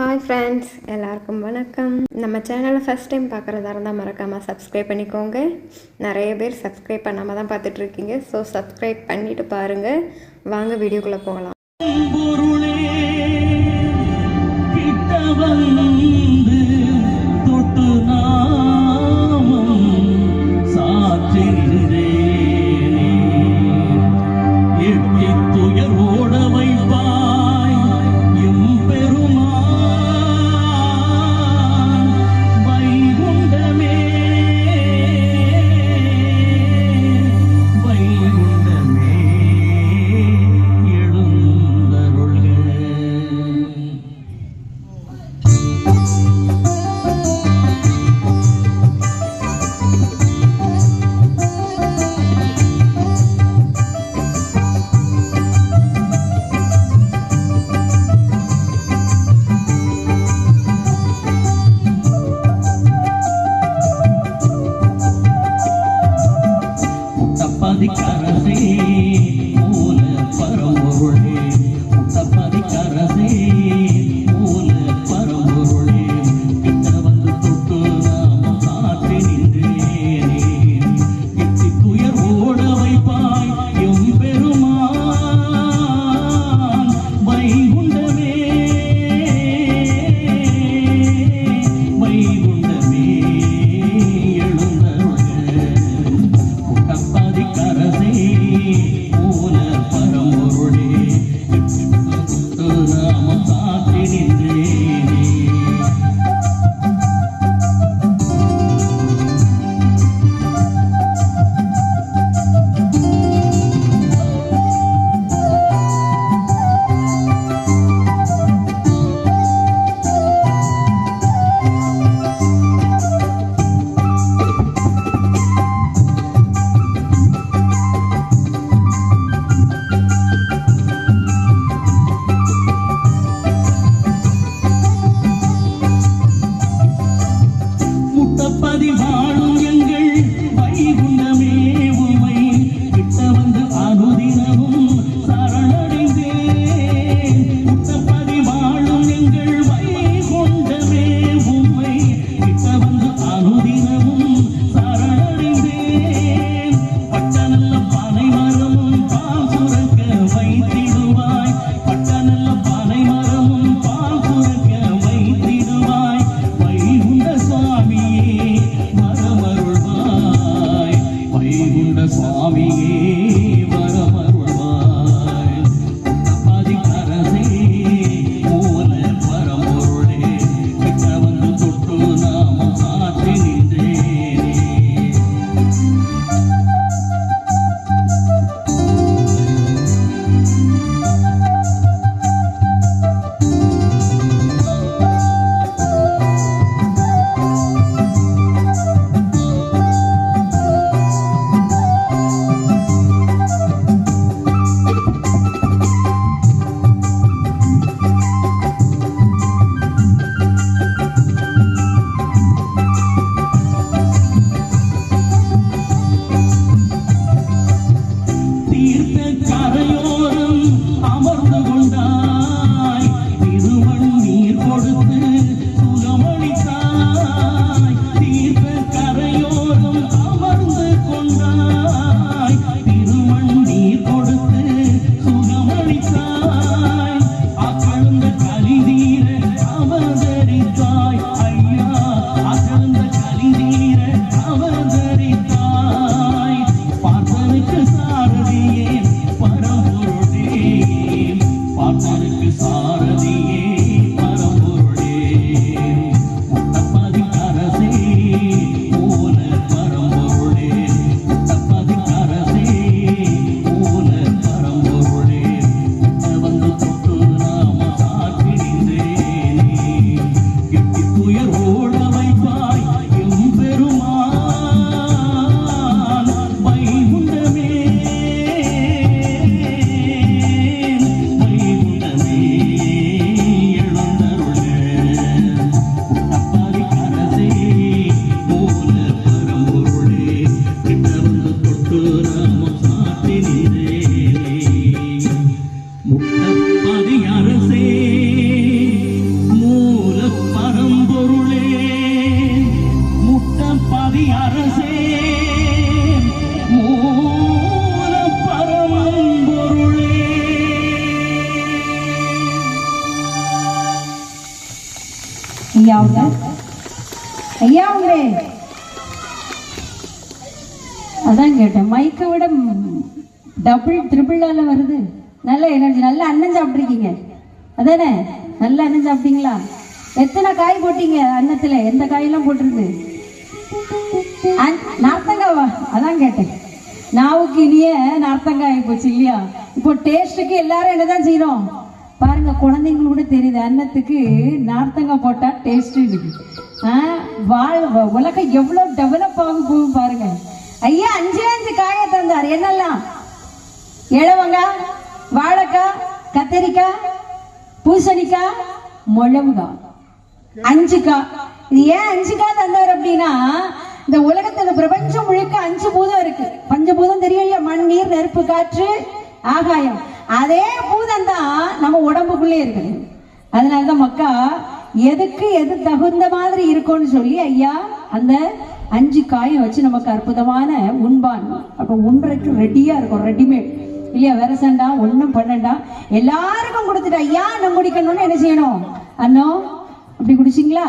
Hi friends, எல்லாருக்கும் வணக்கம். நம்ம சேனலை ஃபஸ்ட் டைம் பார்க்குறதா இருந்தால் மறக்காமல் சப்ஸ்கிரைப் பண்ணிக்கோங்க. நிறைய பேர் சப்ஸ்கிரைப் பண்ணாமல் தான் பார்த்துட்ருக்கீங்க. ஸோ சப்ஸ்கிரைப் பண்ணிவிட்டு பாருங்கள். வாங்க வீடியோக்குள்ளே போகலாம். சாரதியே பரம்பொருளே ஐயா அவங்க ஐயா அவங்க அதான் கேட்டேன். மைக்கை விட டபுள் ட்ரிபிளால வருது. நல்ல எனர்ஜி. நல்ல அன்னம் சாப்பிட்ருக்கீங்க அதானே? நல்ல அன்னம் சாப்பிட்டீங்களா? எத்தனை காய் போட்டீங்க அன்னத்துல? எந்த காயெல்லாம் போட்டிருக்கு? நார்த்தங்காவா? அதான் கேட்டேன். நாவுக்கு இனிய நார்த்தங்காய் போச்சு இல்லையா? இப்போ டேஸ்ட்டுக்கு எல்லாரும் என்னதான் செய்யறோம் பாருங்க. குழந்தைங்களுக்கு கூட தெரியுது அன்னத்துக்கு நார்த்தங்காய் போட்டா டேஸ்ட் இருக்கு. உலகம் எவ்வளவு டெவலப் ஆகும் போகும் பாருங்க. ஐயா 5 காயை தந்தார். என்னெல்லாம்? இளவங்காய், வாழைக்காய், கத்தரிக்காய், பூசணிக்காய், முழங்காய். 5 காய். இது ஏன் 5 காய் தந்தார் அப்படின்னா, இந்த உலகத்துல பிரபஞ்சம் முழுக்க 5 பூதம் இருக்கு. பஞ்சபூதம் தெரியும் இல்லையா? மண், நீர், நெருப்பு, காற்று, ஆகாயம். அதே பூதம் தான் நம்ம உடம்புக்குள்ளே இருக்குது. அதனாலதான் மக்கா எதுக்கு எது தகுந்த மாதிரி இருக்கும்னு சொல்லி ஐயா அந்த 5 காயை வச்சு நமக்கு அற்புதமான உண்பான் அப்ப உண்றதுக்கு ரெடியா இருக்கும். ரெடிமேட் இல்லையா? விரசண்டா ஒன்னும் பண்ணண்டா எல்லாருக்கும் கொடுத்துட்டு ஐயா நம்ம குடிக்கணும்னு என்ன செய்யணும்? அண்ணோ அப்படி குடிச்சிங்களா?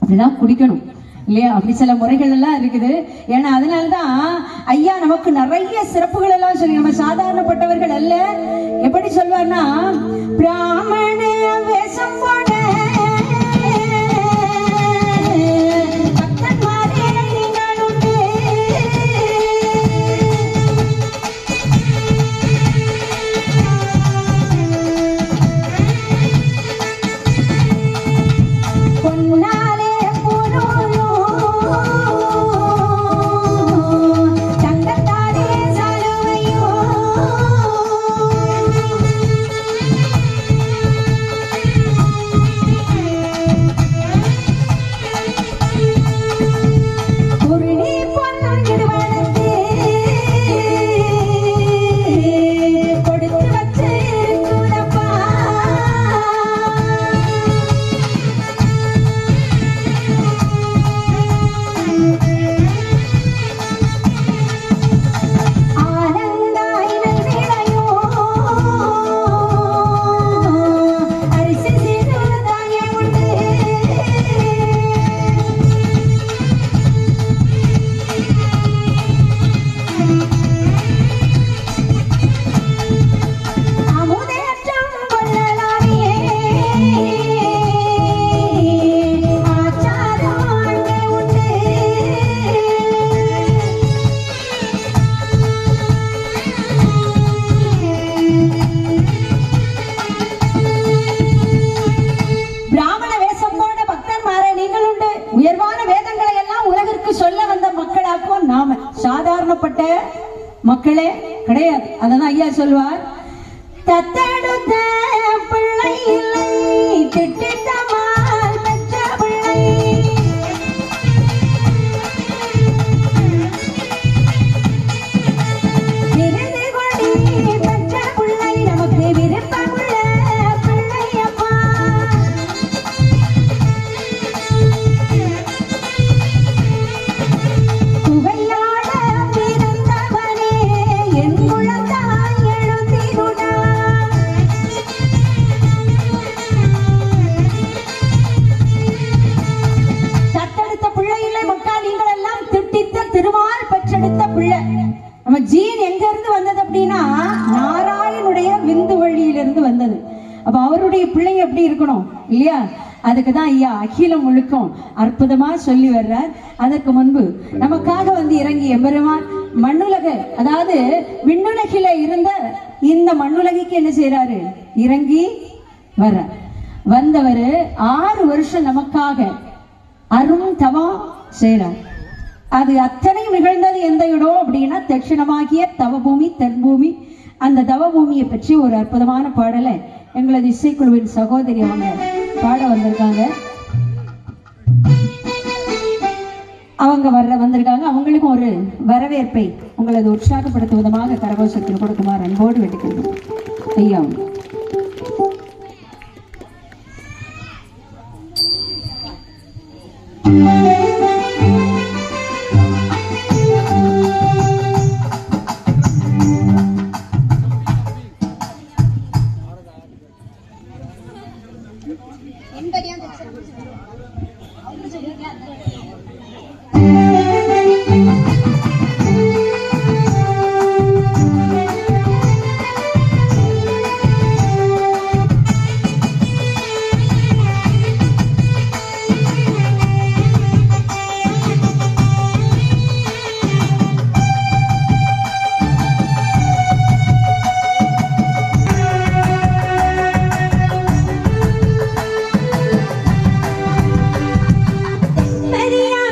அப்படிதான் குடிக்கணும் இல்லையா? அப்படி சில முறைகள் எல்லாம் இருக்குது. ஏன்னா அதனாலதான் ஐயா நமக்கு நிறைய சிறப்புகள் எல்லாம் சொல்லி, நம்ம சாதாரணப்பட்டவர்கள் அல்ல. எப்படி சொல்வார்னா, பிராமண வேஷம் போட சாதாரணப்பட்ட மக்களே கிடையாது. அதான் ஐயா சொல்வார், தத்தெடுத்த பிள்ளை இல்லை திட்டமால் பெற்ற பிள்ளை. விருது கொடி பெற்ற பிள்ளை நமக்கு விருப்பமுள்ள பிள்ளையப்பா. நம்ம ஜீன் எங்க இருந்து வந்தது அப்படின்னா, நாராயணுடைய விந்து வழியிலிருந்து வந்தது. அப்ப அவருடைய பிள்ளைங்க எப்படி இருக்கணும் இல்லையா? அதுக்குதான் ஐயா அகிலம் முழுக்கும் அற்புதமா சொல்லி வர்றார். அதற்கு முன்பு நமக்காக வந்து இறங்கி எம்பெருமான் மண்ணுலக, அதாவது விண்ணுலகில இருந்த இந்த மண்ணுலகிக்கு என்ன செய்யறாரு? இறங்கி வர்ற வந்தவர் 6 வருஷம் நமக்காக அரும் தவம் செய்யறார். அது அத்தனை நிகழ்ந்தது எந்த இடம் அப்படின்னா, தட்சிணமாகிய தவபூமி, தென்பூமி. அந்த தவபூமியை பற்றி ஒரு அற்புதமான பாடலை எங்களது இசைக்குழுவின் சகோதரி அவங்க பாட வந்திருக்காங்க. அவங்க வந்திருக்காங்க. அவங்களுக்கும் ஒரு வரவேற்பை உங்களது உற்சாகப்படுத்தும் விதமாக கரகோஷத்தில் கொடுக்குமாறு அன்போடு வேண்டிக்கொள்கிறோம். ஐயா பெரியார்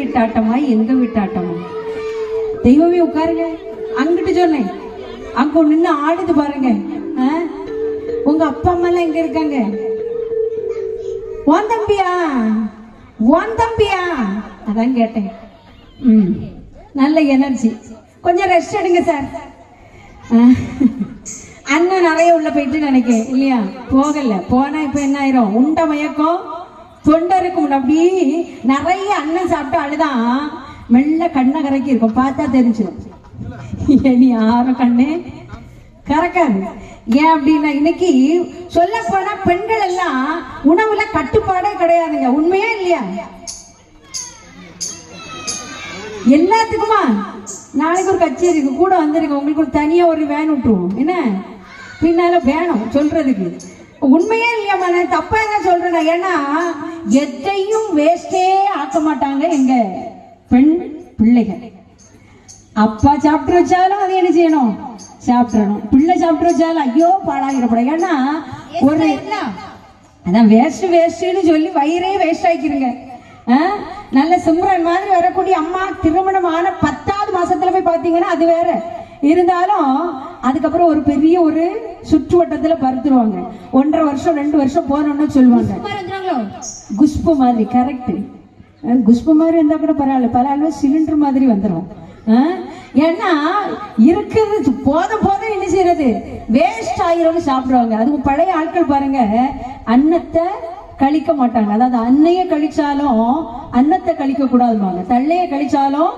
வீட்டாட்டமா எங்க வீட்டாட்டமா? தெய்வமே உட்காருங்க. அங்கிட்டு சொன்னேன், அங்க நின்று ஆடுது பாருங்க. உங்க அப்பா அம்மா எல்லாம் எங்க இருக்காங்க? உன் தம்பியா? உன் தம்பியா? அதான் கேட்டேன். நல்ல எனர்ஜி. கொஞ்சம் ரெஸ்ட் எடுங்க சார். அண்ணன் நிறைய உள்ள போயிட்டு நினைக்கிறேன் இல்லையா? போகல. போனா இப்ப என்ன ஆயிரும்? உண்ட மயக்கம் தொண்டருக்கு அப்படியே நிறைய அண்ணன் சாப்பிட்டு அழுதான் மெல்ல கண்ணை கரைக்கி இருக்கும். பார்த்தா தெரிஞ்சிடும். நீ யாரும் கண்ணு கறக்காது. ஏன் அப்படின்னா இன்னைக்கு சொல்ல போனா பெண்கள் எல்லாம் உணவுல கட்டுப்பாடே கிடையாதுங்க. உண்மையா இல்லையா? எல்லாத்துக்குமா நாளைக்கு ஒரு கச்சேரி இருக்கு, கூட வந்துருங்க. உங்களுக்கு ஒரு தனியா ஒரு வேன் விட்டுருவோம். என்ன பின்னால வேணும் சொல்றதுக்கு. உண்மையே இல்லையாமா? நான் தப்பா என்ன சொல்றேன்? ஏன்னா எதையும் வேஸ்டே ஆக்க மாட்டாங்க எங்க பெண் பிள்ளைகள். அப்பா சாப்பிட்டு வச்சாலும் அதை என்ன செய்யணும்? சாப்பிடணும். பிள்ளை சாப்பிட்டு வச்சாலும் ஐயோ பாழாகிறப்பட. ஏன்னா ஒரு அதான் வேஸ்ட் வேஸ்ட்னு சொல்லி வயிறே வேஸ்ட் ஆக்கிருங்க. நல்ல சிம்ரன் மாதிரி வரக்கூடிய அம்மா திருமணம் ஆன 10வது மாசத்துல போய் பாத்தீங்கன்னா அது வேற இருந்தாலும் அதுக்கப்புறம் ஒரு பெரிய ஒரு சுற்று வட்டத்துல பருத்துருவாங்க. 1.5 வருஷம் 2 வருஷம் போனோம்னு சொல்லுவாங்க. குஷ்பு மாதிரி. கரெக்ட். குஷ்பு மாதிரி இருந்தா கூட பரவாயில்ல. பரவாயில்ல சிலிண்டர் மாதிரி வந்துடும். ஏன்னா இருக்கிறது போதும் போதும் என்ன செய்யறது? வேஸ்ட் ஆகிரும் சாப்பிடுவாங்க. அதுவும் பழைய ஆட்கள் பாருங்க, அன்னத்தை கழிக்க மாட்டாங்க. அதாவது அன்னைய கழிச்சாலும் அன்னத்தை கழிக்க கூடாதுமாங்க. தள்ளைய கழிச்சாலும்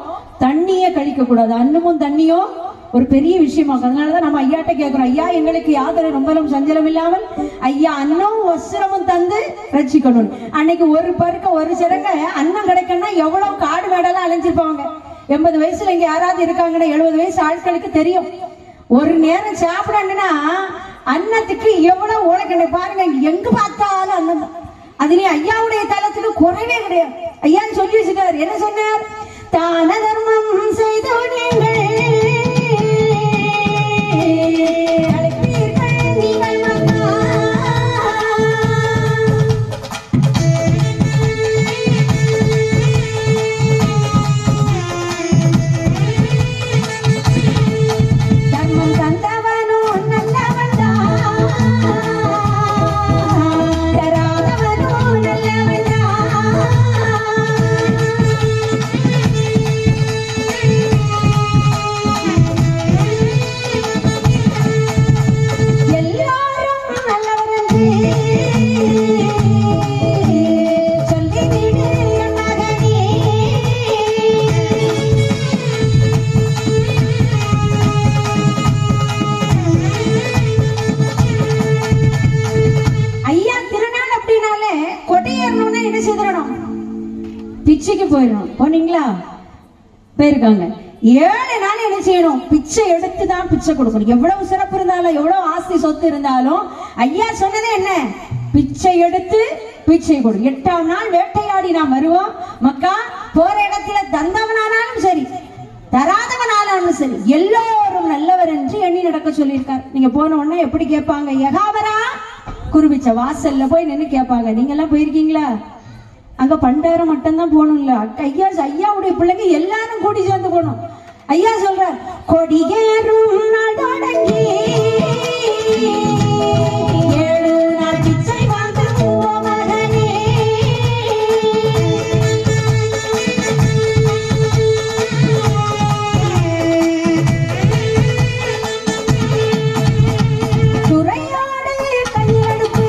தண்ணிய கழிக்க கூடாது. அன்னமும் தண்ணியும் ஒரு பெரிய விஷயமா. அதனாலதான் நம்ம ஐயாட்ட கேட்கிறோம், ஐயா எங்களுக்கு யாதொரு ரொம்பலும் சஞ்சலம் இல்லாமல் ஐயா அன்னம் வஸ்திரமும் தந்து ரட்சிக்கணும். அன்னைக்கு ஒரு பருக்க ஒரு சிறங்க அன்னம் கிடைக்கணும்னா எவ்வளவு காடு மேடெல்லாம் அலைஞ்சிருப்பாங்க. 80 வயசுல இங்க யாராவது இருக்காங்கன்னா 70 வயசு ஆட்களுக்கு தெரியும். ஒரு நேரம் சாப்பிடணும்னா அன்னத்துக்கு எவ்வளவு உழைக்கணும் பாருங்க. எங்க பார்த்தாலும் அன்னம் தான். அதுலயும் ஐயாவுடைய தளத்துக்கு குறைவே கிடையாது. ஐயான்னு சொல்லி வச்சுட்டாரு. என்ன சொன்னார்? தான தர்மம் செய்தவர்கள் பிச்சைக்கு போயிடணும். போனீங்களா? போயிருக்காங்க. 7 நாள் என்ன செய்யணும்? பிச்சை எடுத்து தான் பிச்சை கொடுக்கணும். எவ்வளவு சிறப்பு இருந்தாலும் எவ்வளவு ஆஸ்தி சொத்து இருந்தாலும் ஐயா சொன்னதே என்ன? பிச்சை எடுத்து பிச்சை கொடு. 8ஆம் நாள் வேட்டையாடி நாம் வருவோம். மக்கா போற இடத்துல தந்தவனானாலும் சரி தராதவனாலும் சரி எல்லோரும் நல்லவர் என்று எண்ணி நடக்க சொல்லியிருக்கார். நீங்க போன உடனே எப்படி கேட்பாங்க? யகாவரா குருவிச்ச வாசல்ல போய் நின்று கேட்பாங்க. நீங்க எல்லாம் போயிருக்கீங்களா? அங்க பண்டாரம் மட்டும்தான் போகணும் இல்ல. ஐயாவுடைய பிள்ளைங்க எல்லாரும் கூடி சேர்ந்து போகணும். ஐயா சொல்றார், கொடியேறும் நாள் தொடங்கி 7 நாள் பிச்சை வாங்குவோம் மகனே. துறையோடு கையெடுப்பு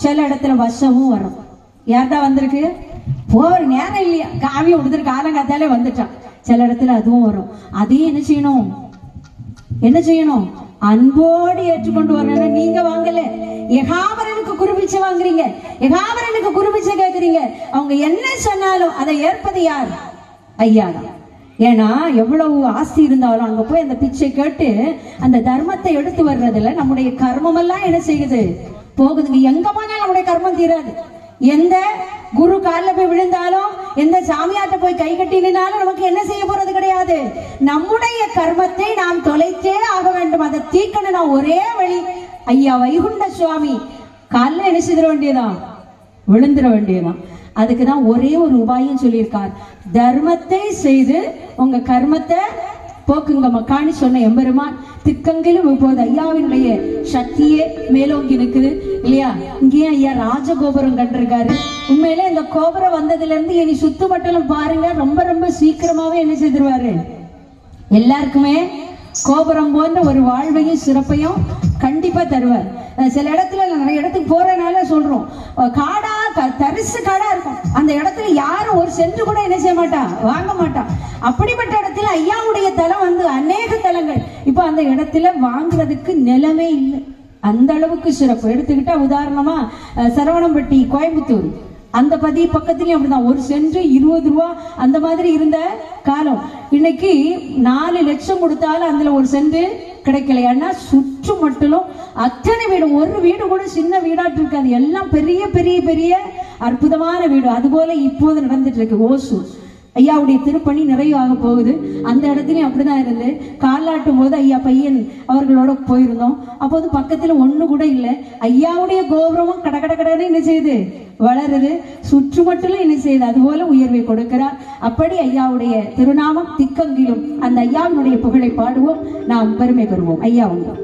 சில இடத்துல வசமும் வரும். யார்தான் வந்திருக்கு? போற நேரம் இல்லையா, காவியம் கொடுத்துட்டு காலங்காத்தாலே வந்துட்டான். சில இடத்துல அதுவும் வரும். அதையும் என்ன செய்யணும்? அன்போடு ஏற்றுக்கொண்டு வரணும். நீங்க வாங்கல, யெகோவாவுக்கு குருபிச்சை வாங்குறீங்க, யெகோவாவுக்கு குருபிச்சை கேட்குறீங்க. அவங்க என்ன சொன்னாலும் அதை ஏற்பது யார்? ஐயா தான். ஏன்னா எவ்வளவு ஆஸ்தி இருந்தாலும் அங்க போய் அந்த பிச்சை கேட்டு அந்த தர்மத்தை எடுத்து வர்றதுல நம்முடைய கர்மம் எல்லாம் என்ன செய்யுது? போகுதுங்க. எங்க போனாலும் நம்முடைய கர்மம் தீராது. எந்த குரு காலில் போய் விழுந்தாலும், எந்த சாமியாட்ட போய் கை கட்டினாலும் நமக்கு என்ன செய்ய போறது கிடையாது. நம்முடைய கர்மத்தை நாம் தொலைத்தே ஆக வேண்டும். அதை தீக்கணும்னா ஒரே வழி, ஐயா வைகுண்ட சுவாமி காலில் என்ன செய்திட வேண்டியதான்? விழுந்துட வேண்டியதான். அதுக்குதான் ஒரே ஒரு உபாயம் சொல்லியிருக்கார். தர்மத்தை செய்து உங்க கர்மத்தை போக்குங்க மக்கான்னு சொன்ன எம்பெருமான் திக்கங்கிலும் இப்போது ஐயாவினுடைய சக்தியே மேலோங்கி நிற்குது இல்லையா? இங்கேயும் ஐயா ராஜகோபுரம் கண்டிருக்காரு. உண்மையிலே இந்த கோபுரம் வந்ததுல இருந்து இனி சுத்து மட்டலும் பாருங்க, ரொம்ப ரொம்ப சீக்கிரமாவே என்ன செய்திருவாரு? எல்லாருக்குமே கோபுரம் போன்ற ஒரு வாழ்வையும் சிறப்பையும் கண்டிப்பா தருவார். சில இடத்துல நிறைய இடத்துக்கு போறதுனால சொல்றோம், காடா தரிசு காடா இருக்கும். அந்த இடத்துல யாரும் ஒரு சென்று கூட என்ன செய்ய மாட்டா, வாங்க மாட்டா. அப்படிப்பட்ட இடத்துல ஐயாவுடைய தலம் வந்து அநேக தலங்கள் இப்ப அந்த இடத்துல வாங்குறதுக்கு நிலமே இல்லை. அந்த அளவுக்கு சிறப்பு. எடுத்துக்கிட்டா உதாரணமா சரவணம்பட்டி, கோயம்புத்தூர் அந்த பக்கத்துலயும் அப்படிதான். ஒரு சென்று 20 ரூபா அந்த மாதிரி இருந்த காலம். இன்னைக்கு 4 லட்சம் கொடுத்தாலும் அதுல ஒரு சென்று கிடைக்கல. ஏன்னா சுற்று மட்டும் அத்தனை வீடு, ஒரு வீடு கூட சின்ன வீடாட்டு இருக்காது. எல்லாம் பெரிய பெரிய பெரிய அற்புதமான வீடு. அதுபோல இப்போது நடந்துட்டு இருக்கு. ஓசூர் ஐயாவுடைய திருப்பணி நிறைவாக போகுது. அந்த இடத்துலயும் அப்படிதான் இருந்து காலாட்டும் போது ஐயா பையன் அவர்களோட போயிருந்தோம். அப்போது பக்கத்துல ஒண்ணு கூட இல்லை. ஐயாவுடைய கோபுரமும் கடன்னு என்ன செய்யுது? வளருது. சுற்று மட்டும் என்ன செய்யுது? அதுபோல உயர்வை கொடுக்கிறார். அப்படி ஐயாவுடைய திருநாமம் திக்கங்கிலும் அந்த ஐயாவினுடைய புகழை பாடுவோம், நாம் பெருமை பெறுவோம். ஐயா உண்டு.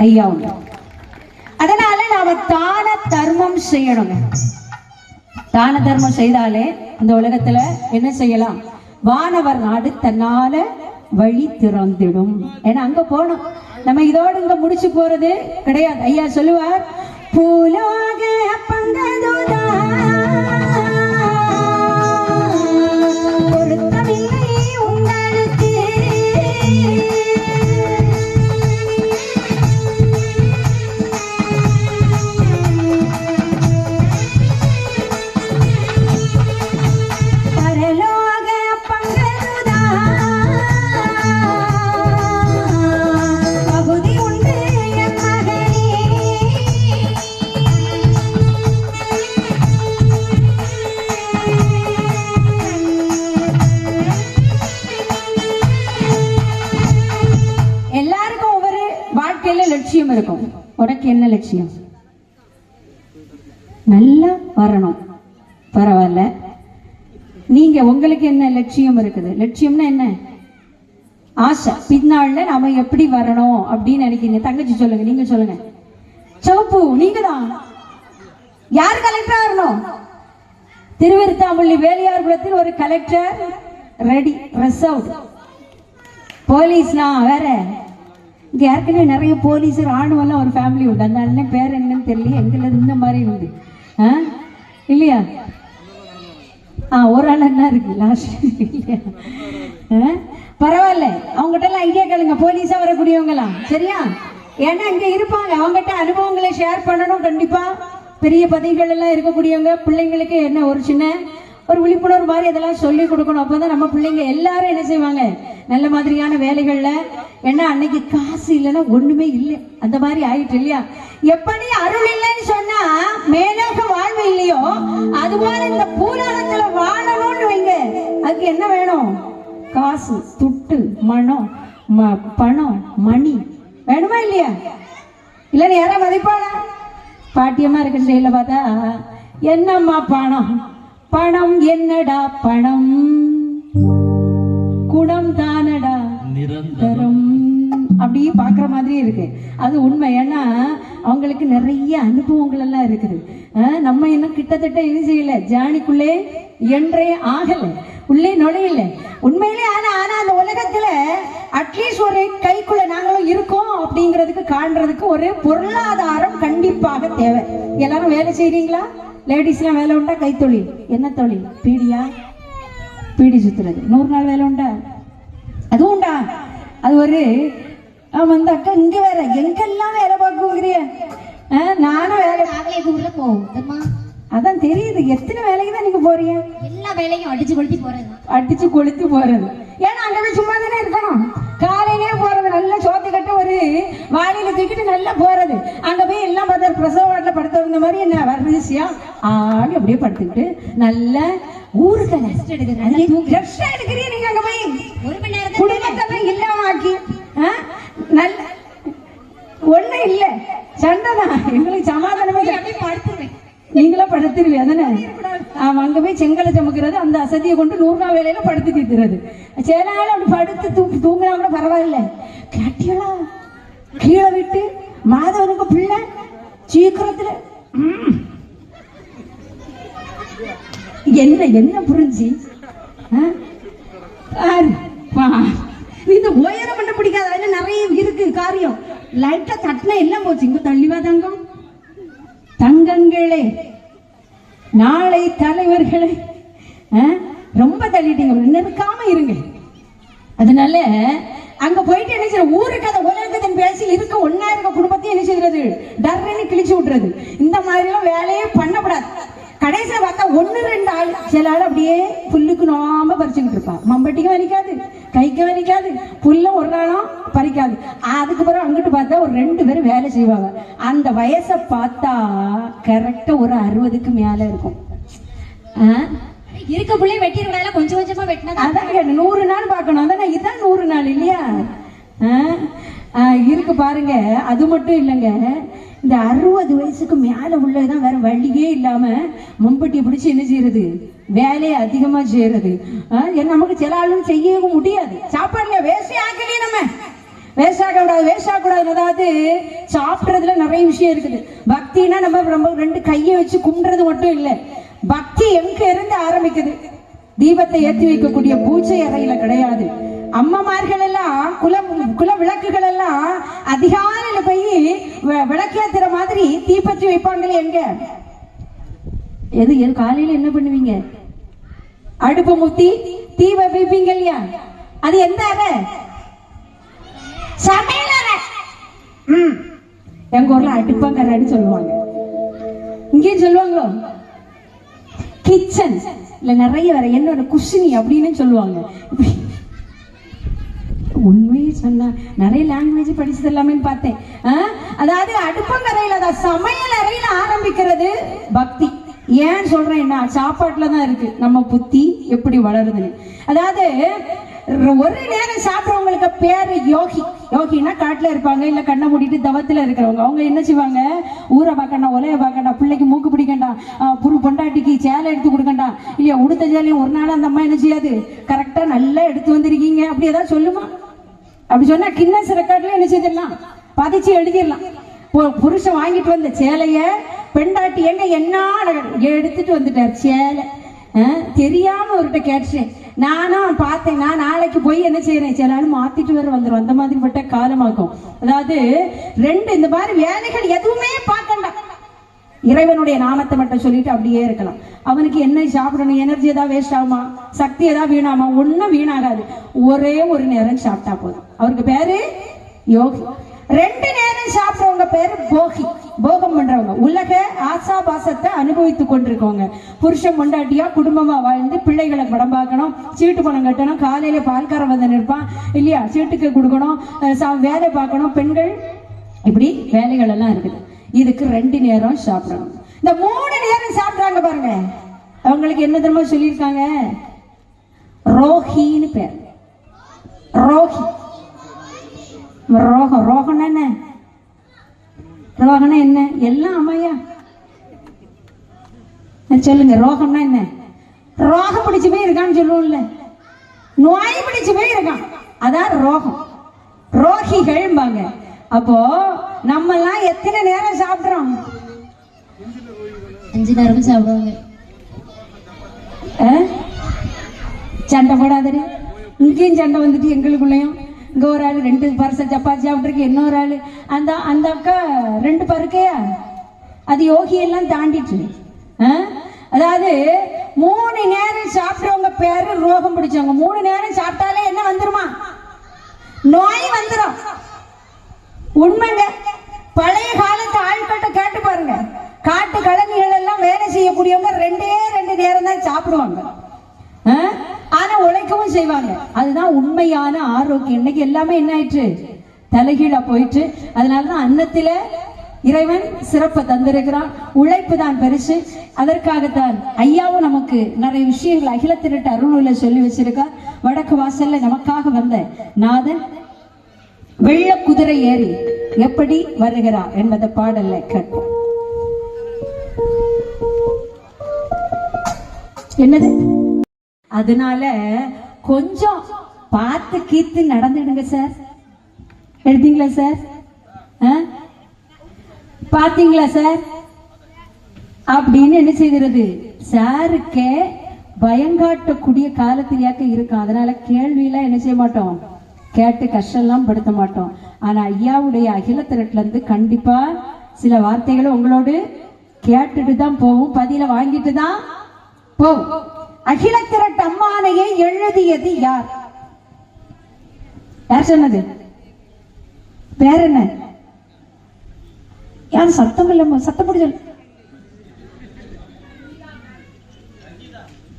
ஐயா உண்டு. அதனால நாம தான தர்மம் செய்யணுங்க. தான தர்மம் செய்தாலே இந்த உலகத்துல என்ன செய்யலாம்? வானவர் நாடு தன்னால வழி திறந்திடும். ஏன்னா அங்க போனோம். நம்ம இதோடு இங்க முடிச்சு போறது கிடையாது. ஐயா சொல்லுவார், பூலோக பங்கதுதா பொருத்தமில்லை உங்களுக்கு. பரலோக பங்கதுதா பகுதி உண்டு என் மகனே. எல்லாருக்கும் ஒவ்வொரு வாழ்க்கையில லட்சியம் இருக்கும். உனக்கு என்ன லட்சியம்? நல்லா வரணும். பரவாயில்ல. நீங்க உங்களுக்கு என்ன லட்சியம் இருக்குது? லட்சியம்னா என்ன? ஆசை. பின்னால நாம எப்படி வரணும் அப்படின்னு நினைக்கிறீங்க? தங்கச்சி சொல்லுங்க, நீங்க சொல்லுங்க. சோப்பு, நீங்க தான். யார் கலெக்டரா வரணும்? திருவிருத்தாம்பள்ளி வேலியார்குளத்தில் ஒரு கலெக்டர் ரெடி, ரிசர்வ். போலீஸ்னா வேற. இங்க ஏற்கனவே நிறைய போலீஸ் ராணுவம் ஒரு ஃபேமிலி உண்டு. அந்த அண்ணன் பேர் என்னன்னு தெரியல. எங்களுக்கு இந்த மாதிரி உண்டு இல்லையா? ஒரு ஆள் என்ன இருக்கு லாஸ்ட் இல்லையா? பரவாயில்ல. அவங்ககிட்ட எல்லாம் ஐடியா கேளுங்க. போலீஸா வரக்கூடியவங்களாம் சரியா? ஏன்னா இங்க இருப்பாங்க. அவங்ககிட்ட அனுபவங்களை ஷேர் பண்ணணும். கண்டிப்பா பெரிய பதவிகள் எல்லாம் இருக்கக்கூடியவங்க பிள்ளைங்களுக்கு என்ன ஒரு சின்ன ஒரு விழிப்புணர்வு மாதிரி அதெல்லாம் சொல்லி கொடுக்கணும். அப்பதான் நம்ம பிள்ளைங்க எல்லாரும் என்ன செய்வாங்க? நல்ல மாதிரியான வேலைகள்ல. ஏன்னா அன்னைக்கு காசு இல்லைன்னா ஒண்ணுமே இல்லை. அந்த மாதிரி ஆயிட்டு இல்லையா? எப்படி அருள் இல்லைன்னு சொன்னா மேலோக வாழ்வு இல்லையோ, அதுபோல இந்த பூலோகத்துல வாழணும்னு வைங்க. அதுக்கு என்ன வேணும்? காசு, துட்டு, மனம், பணம், மணி வேணுமா இல்லையா? இல்லன்னு யாரா மதிப்பாளா? பாட்டியம்மா இருக்க ஸ்டைல பார்த்தா, என்னம்மா பணம்? பணம் என்னடா பணம்? குணம் தானடா நிரந்தரம். அப்படியே பாக்குற மாதிரி இருக்கு. அது உண்மை. ஏன்னா அவங்களுக்கு நிறைய அனுபவங்கள் எல்லாம் இருக்குது. நம்ம இன்னும் கிட்டத்தட்ட இது செய்யல, ஜானிக்குள்ளே என்றே ஆகல, உள்ளே நுழையல உண்மையிலே. ஆனா அந்த உலகத்துல அட்லீஸ்ட் ஒரு கைக்குள்ள நாங்களும் இருக்கோம் அப்படிங்கிறதுக்கு காண்றதுக்கு ஒரு பொருளாதாரம் கண்டிப்பாக தேவை. எல்லாரும் வேலை செய்றீங்களா? லேடிஸ்லாம் வேலை உண்டா? கைத்தொழில் என்ன தொழில்? பீடியா? பீடி சுத்துறது. 100 நாள் வேலை உண்டா? அதுவும் உண்டா? அது ஒரு அந்த அக்கா இங்க வேற எங்கெல்லாம் வேலை பார்க்குங்கிறிய. நானும் வேலை போவோம். அதான் தெரியுது. எத்தனை வேலைக்கு தான் நீங்க போறீங்க? எல்லா வேலையும் அடிச்சு கொளுத்தி போறது. அடிச்சு கொளுத்தி போறது. ஏன்னா அங்க போய் சும்மா தானே இருக்கணும். காலையிலே போறது, நல்லா சோத்து கட்ட ஒரு வாளியில தூக்கிட்டு நல்லா போறது. அங்க போய் எல்லாம் பார்த்தா பிரசவ வாட்டில படுத்து வந்த மாதிரி என்ன வரிசையா ஆடி அப்படியே படுத்துக்கிட்டு நல்ல ஊருக்கு ரெஸ்ட் எடுக்கிறீங்க. நீங்க அங்க போய் 1 மணி நேரம் குடும்பத்தெல்லாம் இல்லாம ஆக்கி நல்ல ஒண்ணு இல்ல, சண்டைதான். எங்களுக்கு சமாதானமே. படுத்துருவேன். நீங்களா படுத்துருவே அதானே? அங்க போய் செங்கலை சமைக்கிறது, அந்த அசதியை கொண்டு 100 நாள் வேலையில படுத்து தீர்த்துறது. சில நாள் அப்படி படுத்து தூங்கினா கூட பரவாயில்ல. கேட்டியெல்லாம் கீழே விட்டு மாதவனுக்கு பிள்ளை சீக்கிரத்துல என்ன புரிஞ்சு இந்த உயரம் பண்ண பிடிக்காது. அதுல நிறைய இருக்கு காரியம். லைட்டா தட்டினா எல்லாம் போச்சு. இங்க தள்ளிவா தங்கம். தங்கங்களே, நாளை தலைவர்களே, ரொம்ப தள்ளிட்டீங்க. நிற்காம இருங்க. அதனால அங்க போயிட்டு என்ன செய்ய, ஊருக்கு அதை உலகத்தின் பேசி இருக்க ஒன்னா இருக்க குடும்பத்தையும் என்ன செய்யறது, டர்ன்னு கிழிச்சு விட்டுறது. இந்த மாதிரி எல்லாம் வேலையே பண்ணக்கூடாது. கடைசியில பார்த்தா 1-2 ஆள், சில ஆள் அப்படியே புல்லுக்கு நோம்ப பறிச்சுக்கிட்டு இருப்பான். மம்பட்டிக்கும் வலிக்காது, கைக்கு வலிக்காது, புல்லும் ஒரு நாளும் பறிக்காது. அதுக்கு பிறகு அங்கிட்டு பார்த்தா ஒரு 2 பேரும் வேலை செய்வாங்க. அந்த வயசை பார்த்தா கரெக்டா ஒரு 60க்கு மேல இருக்கும். இருக்க புள்ளைய வெட்டிடுறா, கொஞ்சம் கொஞ்சமா வெட்டினா. அதான் 100 நாள் பார்க்கணும். அதான் இதான் 100 நாள் இல்லையா? இருக்கு பாருங்க. அது மட்டும் இல்லைங்க, இந்த 60 வயசுக்கு மேல உள்ளதான் வேற வழியே இல்லாம மம்பட்டி பிடிச்சு என்ன செய்யறது, வேலையை அதிகமா செய்யறது. நமக்கு சில ஆளும் செய்யவும் முடியாது. சாப்பாடுல வேஸ்டே ஆக்கலையே, நம்ம வேஸ்ட் ஆக கூடாது, வேஸ்ட் ஆக கூடாது. அதாவது சாப்பிட்றதுல நிறைய விஷயம் இருக்குது. பக்தினா நம்ம ரொம்ப ரெண்டு கையை வச்சு கும்பிடுறது மட்டும் இல்லை. பக்தி எங்க இருந்து ஆரம்பிக்குது? தீபத்தை ஏற்றி வைக்கக்கூடிய பூஜை அறையில கிடையாது. அம்மமார்கள் எல்லாம் குல விளக்குகள் எல்லாம் அதிகாலையில போய் விளக்கேத்துற மாதிரி தீப்பற்றி வைப்பாங்களே எங்க? எது காலையில என்ன பண்ணுவீங்க? அடுப்பு முத்தி தீ வைப்பீங்க இல்லையா? அது எந்த அறை? சமையல் அறை. எங்க ஊர்ல அடுப்பங்கரைன்னு சொல்லுவாங்க. இங்கேயும் சொல்லுவாங்களோ? கிச்சன் இல்ல நிறைய வேற என்னோட குஷினி அப்படின்னு சொல்லுவாங்க. உண்மையே சொன்னா நிறைய லாங்குவேஜ் படிச்சது எல்லாமே பார்த்தேன். அதாவது அடுப்பங்கரையில தான் சமையல் அறையில ஆரம்பிக்கிறது பக்தி. ஏன் சொல்றேன்னா சாப்பாட்டுலதான் இருக்கு நம்ம புத்தி எப்படி வளருதுன்னு. அதாவது ஒரு நேரம் சாப்பிட்றவங்களுக்கு பேரு யோகி. யோகின்னா காட்டுல இருப்பாங்க, இல்ல கண்ணை மூடிட்டு தவத்துல இருக்கிறவங்க. அவங்க என்ன செய்வாங்க? ஊரை பார்க்கண்டா, ஒலைய பார்க்கண்டா, பிள்ளைக்கு மூக்கு பிடிக்கண்டா, புரு பொண்டாட்டிக்கு சேலை எடுத்து கொடுக்கண்டா, இல்லையா உடுத்த சேலையும் ஒரு நாள் அந்த அம்மா என்ன செய்யாது, கரெக்டா நல்லா எடுத்து வந்திருக்கீங்க அப்படி ஏதாவது சொல்லுமா? அப்படி சொன்னா கின்னஸ் ரெக்கார்ட்ல என்ன செய்திடலாம், பதிச்சு எழுதிடலாம். புருஷன் வாங்கிட்டு வந்த சேலைய பெண்டாட்டி எங்க என்ன எடுத்துட்டு வந்துட்டார் சேலை. தெரியாம ஒருகிட்ட கேட்டேன், நானும் பார்த்தேன். நான் நாளைக்கு போய் என்ன செய்யறேன், சில மாத்திட்டு வர வந்துடும். அந்த மாதிரி பட்ட காலமாக்கும். அதாவது ரெண்டு இந்த மாதிரி வேலைகள் எதுவுமே பார்க்கண்டா, இறைவனுடைய நாமத்தை மட்டும் சொல்லிட்டு அப்படியே இருக்கலாம். அவனுக்கு என்ன சாப்பிடணும், எனர்ஜி ஏதாவது வேஸ்ட் ஆகுமா, சக்தி ஏதாவது வீணாமா? ஒன்னும் வீணாகாது. ஒரே ஒரு நேரம் சாப்பிட்டா போதும். அவருக்கு பேரு யோகி. ரெண்டு நேரம் சாப்பிட்றவங்க பேரு போகி, போகம் பண்றவங்க. உலக ஆசாபாசத்தை அனுபவித்துக் கொண்டிருக்கவங்க. புருஷன் பொண்டாட்டியா குடும்பமா வாழ்ந்து பிள்ளைகளை படம் பார்க்கணும், சீட்டு பணம் கட்டணும், காலையில பால்காரன் வந்து நிற்பான் இல்லையா, சீட்டுக்கு கொடுக்கணும், வேலை பார்க்கணும், பெண்கள் இப்படி வேலைகள் எல்லாம் இருக்குது. இதுக்கு ரெண்டு நேரம் சாப்பிடணும். இந்த மூணு நேரம் சாப்பிட்றாங்க பாருங்க, அவங்களுக்கு என்ன தெரியுமா சொல்லியிருக்காங்க? ரோஹின்னு பேர். ரோஹி. ரோகம். ரோகம்னா என்ன? ரோகம்னா என்ன? எல்லாம் அம்மையா சொல்லுங்க. ரோகம்னா என்ன? ரோகம் பிடிச்சு போய் இருக்கான்னு சொல்லுவோம்ல, நோய் பிடிச்சு போய் இருக்கான், அதான் ரோகம். ரோகிகள்பாங்க. அப்போ நம்ம எல்லாம் எத்தனை நேரம் சாப்பிடுறோம்? 5 நேரம் சாப்பிடுவாங்க. சண்டை போடாதே. இங்கேயும் சண்டை வந்துட்டு எங்களுக்குள்ளயும். இங்க ஒரு ஆளு 2 பர்சன் சப்பாத்தி சாப்பிட்டுருக்கு, இன்னொரு ஆளு அந்த அக்கா 2 பருக்கையா, அது யோகி எல்லாம் தாண்டிட்டு. அதாவது 3 நேரம் சாப்பிட்றவங்க பேரு ரோகம் பிடிச்சவங்க. 3 நேரம் சாப்பிட்டாலே என்ன வந்துருமா? நோய் வந்துடும். உண்மைங்க. பழைய காலத்து ஆட்கள்கிட்ட கேட்டு பாருங்க, காட்டு கழனிகள் எல்லாம் வேலை செய்யக்கூடியவங்க 2 நேரம் தான் சாப்பிடுவாங்க. ஆனா உழைக்கவும் செய்வாங்க. அதுதான் உண்மையான ஆரோக்கியம். இன்னைக்கு எல்லாமே என்ன ஆயிற்று? தலைகீழா போயிட்டு. அதனாலதான் அன்னத்தில இறைவன் சிறப்பை தந்திருக்கிறான். உழைப்பு தான் பெருசு. அதற்காகத்தான் ஐயாவும் நமக்கு நிறைய விஷயங்கள் அகில திரட்டு அருள்ல சொல்லி வச்சிருக்கார். வடக்கு வாசல்ல நமக்காக வந்த நாதன் வெள்ள குதிரை ஏறி எப்படி வருகிறார் என்பதை பாடல்ல கேட்போம். என்னது? அதனால கொஞ்சம் பார்த்து கீத்து நடந்துடுங்க சார். எடுத்தீங்களா சார்? பாத்தீங்களா சார்? அப்படின்னு என்ன செய்கிறது? சாருக்கே பயங்காட்டக்கூடிய காலத்திலேயாக்க இருக்கும். அதனால கேள்வியெல்லாம் என்ன செய்ய மாட்டோம், கேட்டு கஷ்டம்லாம் படுத்த மாட்டோம். ஆனா ஐயாவுடைய அகில திரட்டுல இருந்து கண்டிப்பா சில வார்த்தைகளை உங்களோடு கேட்டுட்டு தான் போவோம், பதில வாங்கிட்டு தான் போவோம். அகில திரட்டு அம்மானையை எழுதியது யார்? யார் சொன்னது? பேர் என்ன? யார்? சத்தம் இல்ல, சத்தப்படி சொல்லு.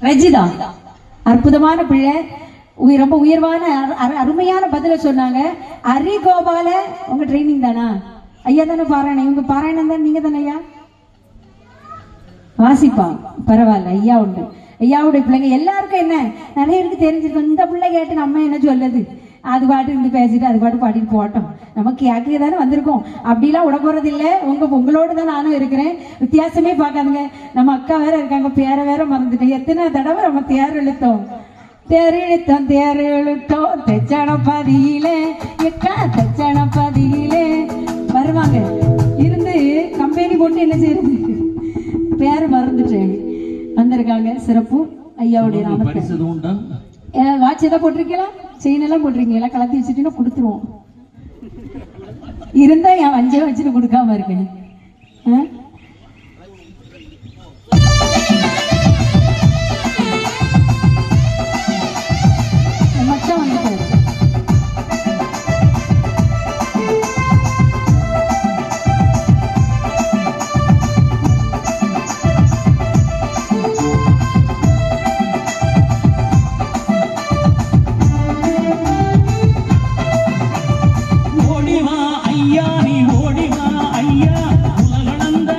ரஜிதா. அற்புதமான பிள்ளை, ரொம்ப உயர்வான அருமையான பதில சொன்னாங்க. அரிகோபால உங்க ட்ரைனிங் தானா? ஐயா தானே பாராயணம், இவங்க பாராயணம் தான் நீங்க தானே ஐயா? வாசிப்பா பரவாயில்ல, ஐயா உண்டு. ஐயாவுடைய பிள்ளைங்க எல்லாருக்கும் என்ன நிறைய பேருக்கு தெரிஞ்சிருக்கும். இந்த பிள்ளை கேட்டு நம்ம என்ன சொல்லுது, அது பாட்டு இருந்து பேசிட்டு அது பாட்டு பாடிட்டு போட்டோம், நமக்கு கேட்க தானே வந்திருக்கோம். அப்படிலாம் விட போறது இல்லை. உங்களோட தான் நானும் இருக்கிறேன். வித்தியாசமே பார்க்காதுங்க. நம்ம அக்கா வேற இருக்காங்க, பேரை வேற மறந்துட்டேன். எத்தனை தடவை நம்ம தேர் இழுத்தோம் தெச்சன பதியிலே எக்கா தெச்சன பதியிலே வருமா? இருப்பாங்க. இருந்து கம்பெனி போட்டு என்ன செய்யறது பேர் மறந்துட்டேன். வந்திருக்காங்க. சிறப்பு ஐயாவுடைய நாமத்தை. வாட்ச் எதாவது போட்டிருக்கீங்களா? செயின் எல்லாம் போட்டிருக்கீங்களா? கலத்தி வச்சுட்டு கொடுத்துருவோம். இருந்தா என் வஞ்சம் வச்சுட்டு கொடுக்காம இருக்கேன். மச்சான் வந்துட்டாரு. ஓடிவா ஐயா, நீ ஓடிவா ஐயா, உலகளந்த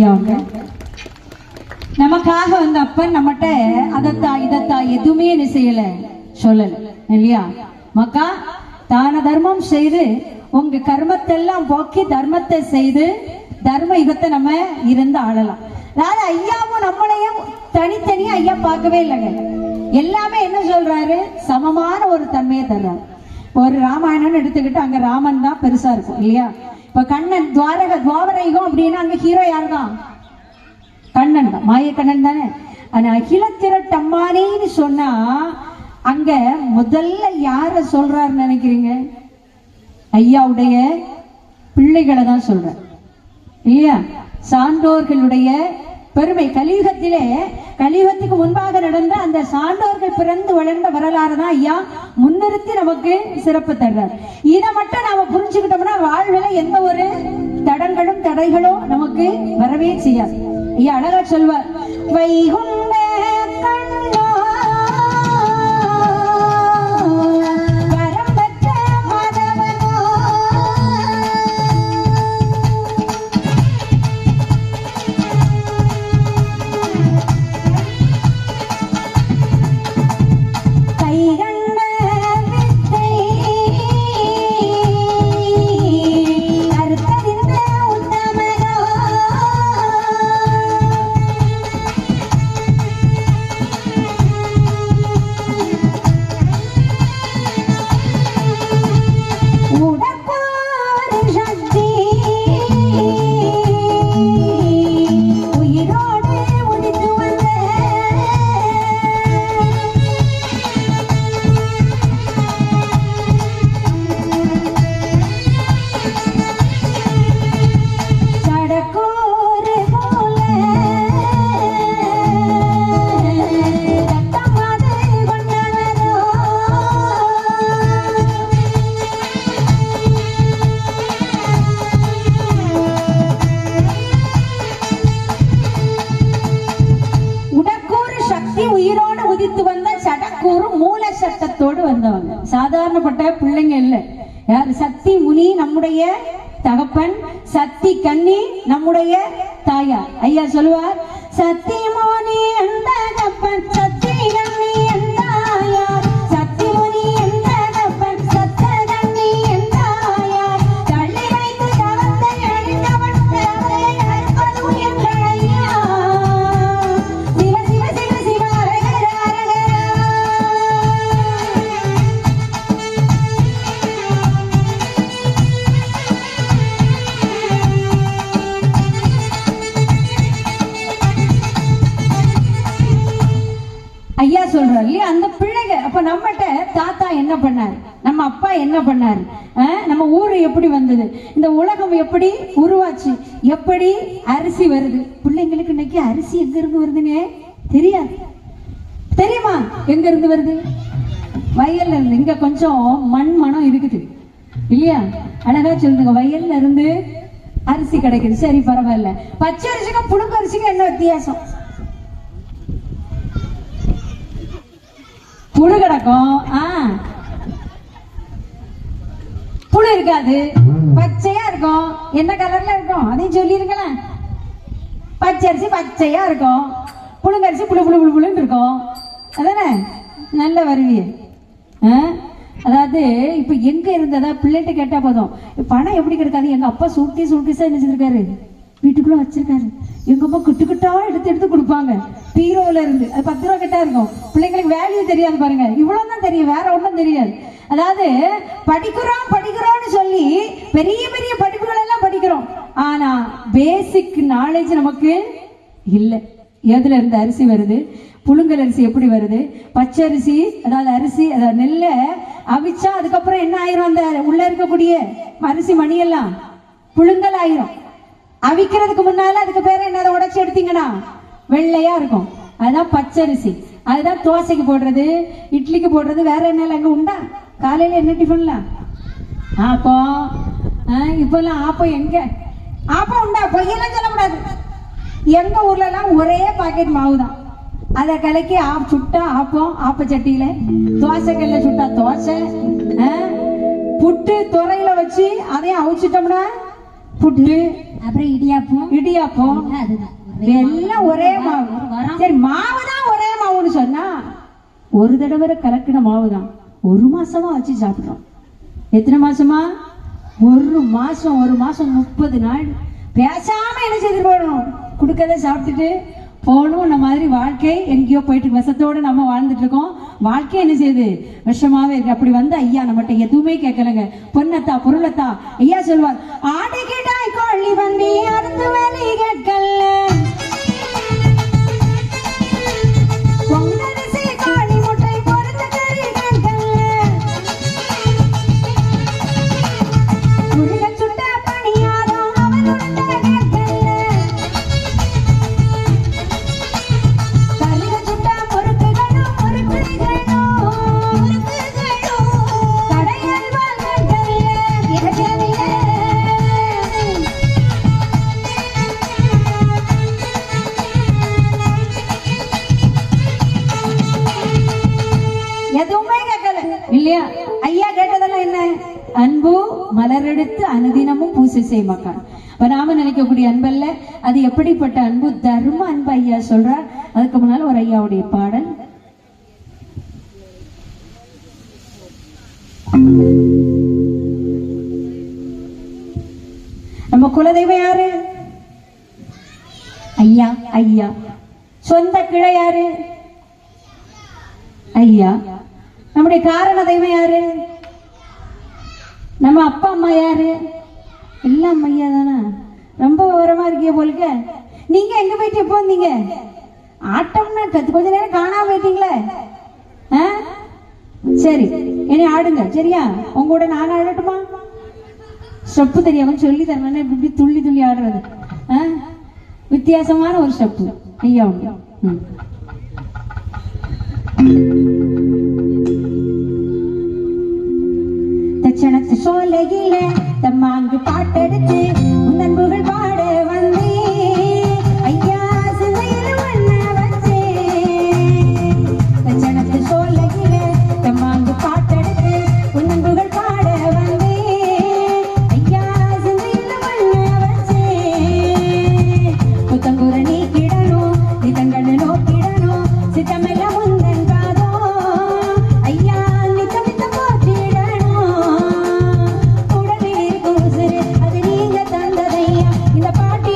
ஐயா அவங்க நமக்காக வந்த அப்பன் நம்மகிட்ட அதத்தா இதத்தா எதுவுமே என்ன செய்யல சொல்லல இல்லையா? மக்கா தான தர்மம் செய்து உங்க கர்மத்தை எல்லாம் போக்கி தர்மத்தை செய்து தர்ம யுகத்தை நம்ம இருந்து ஆளலாம். அதாவது ஐயாவும் நம்மளையும் தனித்தனியா ஐயா பார்க்கவே இல்லைங்க. எல்லாமே என்ன சொல்றாரு, சமமான ஒரு தன்மையை தர்றாரு. ஒரு ராமாயணம்னு எடுத்துக்கிட்டு அங்க ராமன் தான் பெருசா இருக்கும் இல்லையா? இப்ப கண்ணன் துவாபர யுகம் அப்படின்னா அங்க ஹீரோ யார் தான்? கண்ணன் தான், மாயக்கண்ணன் தானே. ஆனா அகில திரட்டம்மானேன்னு சொன்னா அங்க முதல்ல யார சொல்றாருன்னு நினைக்கிறீங்க? ஐயாவுடைய பிள்ளைகளை தான் சொல்ற இல்லையா? சான்றோர்களுடைய பெருமை கலியுகத்திலே, கலியுகத்துக்கு முன்பாக நடந்த அந்த சான்றோர்கள் பிறந்து வளர்ந்த வரலாறு தான் ஐயா முன்னிறுத்தி நமக்கு சிறப்பு தர்றார். இதை மட்டும் நாம புரிஞ்சுக்கிட்டோம்னா வாழ்வில எந்த ஒரு தடங்களும் தடைகளும் நமக்கு வரவே செய்யாது. ஐயா அழகா சொல்வார், வைகுண்ட கண்ணா வந்தவங்க சாதாரணப்பட்ட பிள்ளைங்க இல்ல. யார்? சக்தி முனி நம்முடைய தகப்பன், சக்தி கன்னி நம்முடைய தாயார். ஐயா சொல்லுவார், சக்தி முனி எந்த தகப்பன், சக்தி கன்னி எந்த தாயார், சக்தி முனி எந்த தகப்பன், சத்த கன்னி எந்த தாயார், தள்ளி வைத்து தவத்தை அழிந்தவன் தவறை அறுப்பது எங்கள் ஐயா. சிவ சிவ சிவ சிவ ஹர ஹர ஹர. ஐயா சொல்றாரு இல்லையா, அந்த பிள்ளைங்க அப்ப நம்மகிட்ட தாத்தா என்ன பண்ணாரு, நம்ம அப்பா என்ன பண்ணாரு, நம்ம ஊரு எப்படி வந்தது, இந்த உலகம் எப்படி உருவாச்சு, எப்படி அரிசி வருது. பிள்ளைங்களுக்கு இன்னைக்கு அரிசி எங்க இருந்து வருதுன்னே தெரியாது. தெரியுமா எங்க இருந்து வருது? வயல்ல இருந்து. இங்க கொஞ்சம் மண் மனம் இருக்குது இல்லையா? அழகா சொல்லுங்க, வயல்ல இருந்து அரிசி கிடைக்குது. சரி பரவாயில்ல. பச்சை அரிசிக்கும் புழுங்க அரிசிக்கும் என்ன வித்தியாசம்? புழு கிடக்கும், புழு இருக்காது, பச்சையா இருக்கும். என்ன கலர்ல இருக்கும் அதையும் சொல்லிருக்கலாம். பச்சை அரிசி பச்சையா இருக்கும், புழுங்கரிசி புழு புழு புழு புழுன்னு இருக்கும். அதானே நல்ல வருவிய. அதாவது இப்ப எங்க இருந்ததா பிள்ளைகிட்ட கேட்டா போதும், பணம் எப்படி கிடைக்காது. எங்க அப்பா சூட்கேஸா என்ன செஞ்சிருக்காரு, வீட்டுக்குள்ள வச்சிருக்காரு. எங்க அம்மா கிட்டுக்கிட்டா எடுத்து எடுத்து கொடுப்பாங்க பீரோல இருந்து. அது 10 ரூபா கிட்டா இருக்கும். பிள்ளைங்களுக்கு வேல்யூ தெரியாது பாருங்க, இவ்வளவுதான் தெரியும், வேற ஒன்றும் தெரியாது. அதாவது படிக்கிறோம்னு சொல்லி பெரிய பெரிய படிப்புகள் எல்லாம் படிக்கிறோம், ஆனா பேசிக் நாலேஜ் நமக்கு இல்லை. எதுல இருந்து அரிசி வருது, புழுங்கல் அரிசி எப்படி வருது, பச்சை அரிசி அதாவது அரிசி அதாவது நெல்ல அவிச்சா அதுக்கப்புறம் என்ன ஆயிரும், அந்த உள்ள இருக்கக்கூடிய அரிசி மணியெல்லாம் புழுங்கல் ஆயிரும். அவிக்கிறதுக்கு முன்னால அதுக்கு பேர என்ன, உடைச்சு எடுத்தீங்கன்னா வெள்ளையா இருக்கும், அதுதான் பச்சரிசி. அதுதான் தோசைக்கு போடுறது, இட்லிக்கு போடுறது. வேற என்ன அங்க உண்டா? காலையில என்ன டிஃபன்லாம் ஆப்பம். இப்பெல்லாம் ஆப்பம் எங்க? ஆப்பம் உண்டா? பொய்யெல்லாம் சொல்லக்கூடாது. எங்க ஊர்ல எல்லாம் ஒரே பாக்கெட் மாவு தான், அதை கலக்கி சுட்டா ஆப்பம், ஆப்ப சட்டியில. தோசைக்கல்ல சுட்டா தோசை. புட்டு துறையில வச்சு அதையும் அவிச்சிட்டோம்னா புட்டு, அப்புறம் இடியாப்பம் இடியாப்பம் அதுதான் எல்லாம் ஒரே மாவு. சரி, மாவு தான் ஒரே மாவுன்னு சொன்னா ஒரு தடவை கலக்கின மாவு தான் 1 மாசமா வச்சு சாப்பிடுறோம். எத்தனை மாசமா? 1 மாசம். 1 மாசம் 30 நாள் பேசாம என்ன செய்துட்டு போகணும், கொடுக்கறத சாப்பிட்டுட்டு போகணும். இந்த மாதிரி வாழ்க்கை எங்கேயோ போயிட்டு விஷத்தோட நம்ம வாழ்ந்துட்டு இருக்கோம். வாழ்க்கை என்ன செய்யுது, விஷமாவே இருக்கு. அப்படி வந்து ஐயா நம்மகிட்ட எதுவுமே கேட்கலங்க. பொன்னத்தா பொருளத்தா ஐயா சொல்வார், ஆடு கேட்டாய் கோழி வண்டி அறுத்து வேலை கேட்கல, பொங்கரிசி கோழி முட்டை பொறுத்த கறி கேட்கல, முருக சுட்ட பணியாரம் அவன் உண்ட கேட்கல, கருக சுட்ட முறுக்குகளும் முறுக்குகளும் கடையல்வா கேட்கல. எதுவுமே கேட்கல இல்லையா? ஐயா கேட்டதெல்லாம் என்ன? அன்பு மலரெடுத்து அனுதினமும் பூசை செய் மக்கள். இப்ப நாம நினைக்கக்கூடிய அன்பல்ல, அது எப்படிப்பட்ட அன்பு? தர்ம அன்பு ஐயா சொல்றார். அதுக்கு முன்னால ஒரு ஐயாவுடைய பாடல். நம்ம குலதெய்வம் யாரு? ஐயா. ஐயா சொந்த கிளை யாரு? ஐயா. நம்முடைய காரண தெய்வம் யாரு? நம்ம அப்பா அம்மா யாரு? எல்லாம் ஐயா தானே. ரொம்ப விவரமா இருக்கிய போலுக்க. நீங்க எங்க போயிட்டு எப்போ வந்தீங்க? ஆட்டம்னா கொஞ்ச நேரம் காணாம போயிட்டீங்களே. சரி, இனி ஆடுங்க சரியா? உங்க கூட நான் ஆடட்டுமா? ஸ்டெப்பு தெரியாம சொல்லி தரணும். இப்படி துள்ளி துள்ளி ஆடுறது வித்தியாசமான ஒரு ஸ்டெப்பு ஐயா உண்டு. தட்சணத்து சோலையில தம்மாங்கு பாட்டெடுத்து உன்னன்புகள் பாட வந்தே ஐயா சிந்தையில் வண்ண வச்சே. தட்சணத்து சோலையில தம்மாங்கு பாட்டெடுத்து உன்னன்புகள் பாட வந்தே ஐயா சிந்தையில் வண்ண வச்சே. புத்தங்குற நீ கிடணும் நிதங்கள் நோக்கிடணும் சித்தமெல்ல முந்தன் பாதோ ஐயா நித்தம் நித்தம் போற்றிடணும். உடலில் கூசுரு அது நீங்க தந்ததையா. இந்த பாட்டி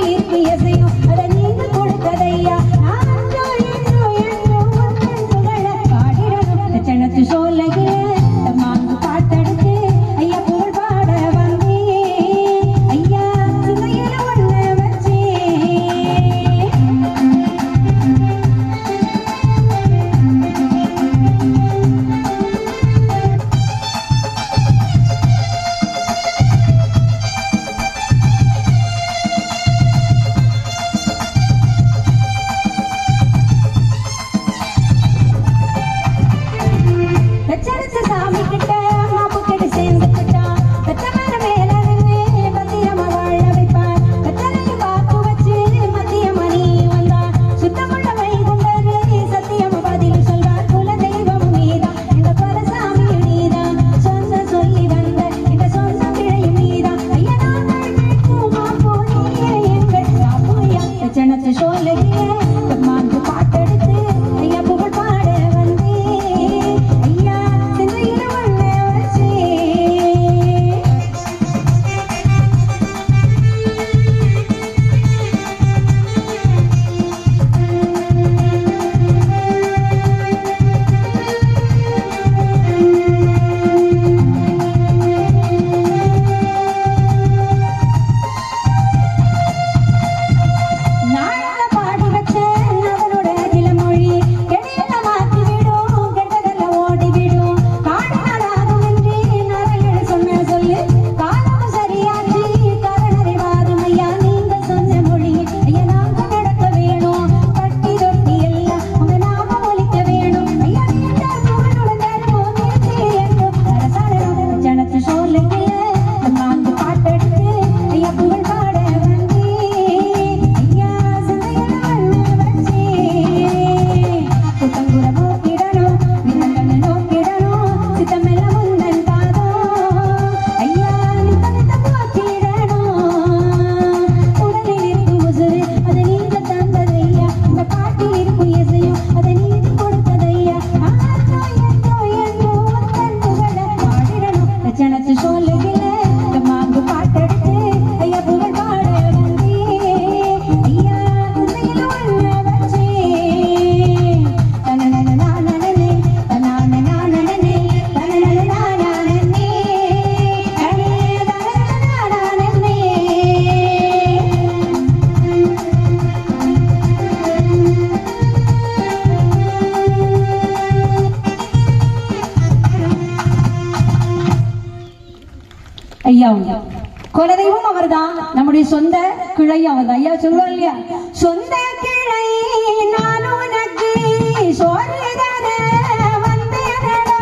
ஐயா உண்டு. குலதெய்வம் அவர்தான், நம்முடைய சொந்த கிளையும் அவர்தான். ஐயா சொல்லுவார் இல்லையா, சொந்த கிளை நான் உனக்கு சோறு தர வந்தேனடா.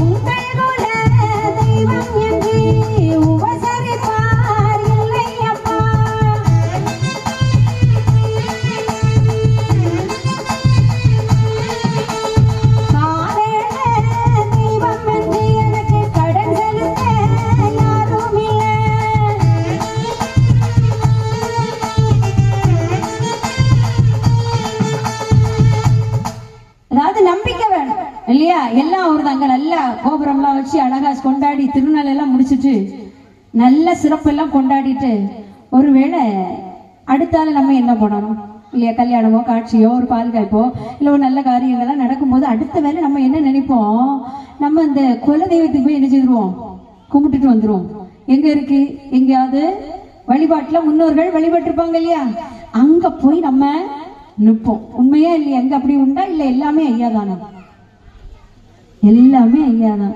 உங்கள் குல தெய்வம் என்று உபசரிப்பார் இல்லையப்பா. அதாவது நம்பிக்கை வேணும் இல்லையா. எல்லாம் ஒரு தாங்க நல்ல கோபுரம்லாம் வச்சு அழகா கொண்டாடி திருநாள் எல்லாம் முடிச்சுட்டு நல்ல சிறப்பெல்லாம் கொண்டாடிட்டு ஒருவேளை அடுத்தால நம்ம என்ன பண்ணணும் இல்லையா, கல்யாணமோ காட்சியோ ஒரு பால் காய்ப்போ இல்லை ஒரு நல்ல காரியங்கள்லாம் நடக்கும்போது அடுத்த வேலை நம்ம என்ன நினைப்போம், நம்ம இந்த குலதெய்வத்துக்கு போய் என்ன செய்திருவோம், கும்பிட்டுட்டு வந்துருவோம். எங்க இருக்கு, எங்கேயாவது வழிபாட்டுல முன்னோர்கள் வழிபட்டிருப்பாங்க இல்லையா, அங்க போய் நம்ம நிற்போம். உண்மையா இல்லையா, எங்க அப்படி உண்டா இல்ல எல்லாமே ஐயா தானே, எல்லாமே ஐயா தான்.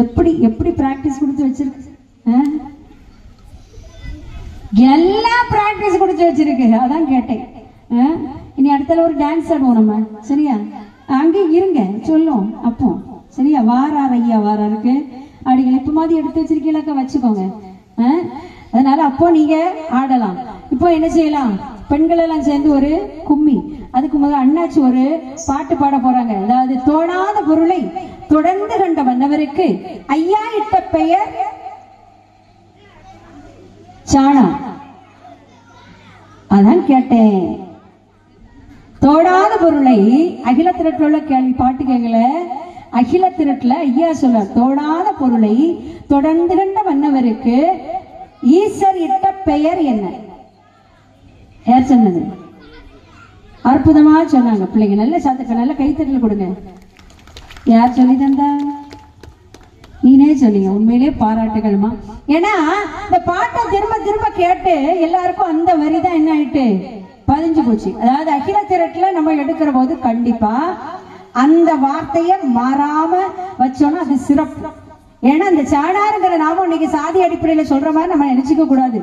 எப்படி எப்படி பிராக்டிஸ் கொடுத்து வச்சிருக்கு, எல்லாம் பிராக்டிஸ் கொடுத்து வச்சிருக்கு. அதான் கேட்டேன். இனி அடுத்த ஒரு டான்ஸ் ஆடுவோம் நம்ம, சரியா? அங்கே இருங்க சொல்லும் அப்போ, சரியா? வாரார் ஐயா வாராருக்கு அப்படிங்க இப்ப மாதிரி எடுத்து வச்சிருக்கீங்களாக்கா, வச்சுக்கோங்க. அதனால அப்போ நீங்க ஆடலாம். இப்போ என்ன செய்யலாம், பெண்கள் எல்லாம் சேர்ந்து ஒரு கும்மி, அதுக்கு முதல்ல அண்ணாச்சி ஒரு பாட்டு பாட போறாங்க. அதாவது தோணாத பொருளை தொடர்ந்து கண்ட வந்தவருக்கு ஐயா இட்ட பெயர் சாணா. அதான் கேட்டேன், தோடாத பொருளை அகில திரட்டுல உள்ள கேள்வி பாட்டு கேட்கல. அகில திரட்டுல ஐயா சொல்ல, தோடாத பொருளை தொடர்ந்து கண்ட வந்தவருக்கு ஈசர் இட்ட பெயர் என்ன? யார் சொன்னது? அற்புதமா சொன்னாங்க பிள்ளைங்க. நல்ல சாத்துக்க, நல்ல கைத்தட்டல் கொடுங்க. யார் சொல்லி தந்தா? நீனே சொன்னீங்க. உண்மையிலே பாராட்டுகள்மா. ஏன்னா இந்த பாட்டை திரும்ப திரும்ப கேட்டு எல்லாருக்கும் அந்த வரிதான் என்ன ஆயிட்டு பதிஞ்சு போச்சு. அதாவது அகில திரட்டுல நம்ம எடுக்கிற போது கண்டிப்பா அந்த வார்த்தைய மாறாம வச்சோம்னா அது சிறப்பு. ஏன்னா இந்த சாணாருங்கிற நாம இன்னைக்கு சாதி அடிப்படையில சொல்ற மாதிரி நம்ம நினைச்சுக்க கூடாது.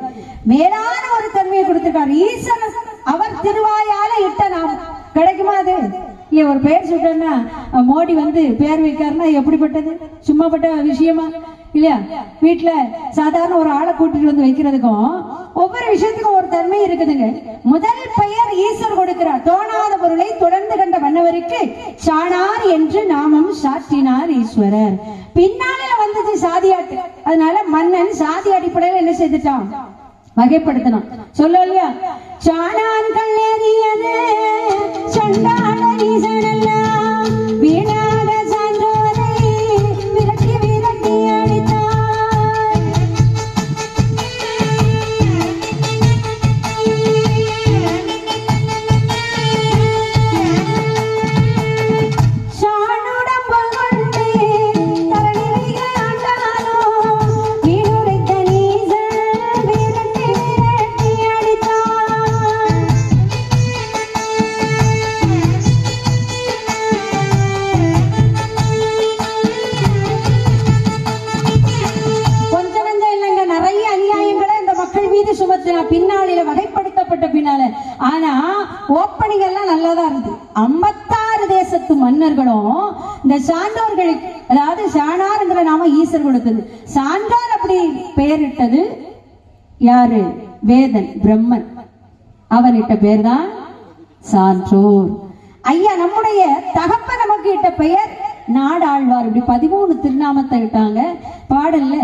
மேலான ஒரு தன்மையை கொடுத்திருக்காரு ஈஸ்வரன். அவர் திருவாயால இட்ட நாமம் கிடைக்குமா? அது இல்ல ஒரு பெயர் சொல்றேன்னா மோடி வந்து பெயர் வைக்காருன்னா எப்படிப்பட்டது, சும்மாப்பட்ட விஷயமா இல்லையா? வீட்டுல சாதாரண ஒரு ஆளை கூட்டிட்டு வந்து வைக்கிறதுக்கும் ஒவ்வொரு விஷயத்துக்கும் ஒரு தன்மை இருக்குதுங்க. முதல் பெயர் ஈஸ்வர் கொடுக்கிறார். தோணாத பொருளை தொடர்ந்து கண்ட வண்ணவருக்கு சாணார் என்று நாமம் சாற்றினார் ஈஸ்வரர். பின்னால வந்தது சாதியாட்டு. அதனால மன்னன் சாதி அடிப்படையில் என்ன செய்துட்டான், வகைப்படுத்தணும். சொல்ல இல்லையா, சாணான்கள் ஏறியது சண்டாள ஈசனெல்லாம் வீணாக சான்றோரை விரட்டி விரட்டி அடித்தார். சாணுடம்பு கொண்டு தரணிக ஆண்டானோ வீணுரைத்த நீசன் விரட்டி விரட்டி அடித்தார். கொஞ்ச நஞ்சம் இல்லைங்க, நிறைய அநியாயங்களை இந்த மக்கள் மீது சுமத்தினா பின்னாளில வகைப்படுத்தப்பட்ட பின்னால. ஆனா ஓப்பனிங் எல்லாம் நல்லாதான் இருந்து 56 தேசத்து மன்னர்களும் இந்த சான்றோர்களுக்கு, அதாவது சாணாருங்கிற நாம ஈசர் கொடுத்தது. சான்றோர் அப்படி பெயரிட்டது யாரு? வேதன் பிரம்மன். அவனிட்ட பேர் தான் சான்றோர். ஐயா நம்முடைய தகப்ப நமக்கு இட்ட பெயர் நாடாழ்வார். இப்படி 13 திருநாமத்தை இட்டாங்க. பாடல்ல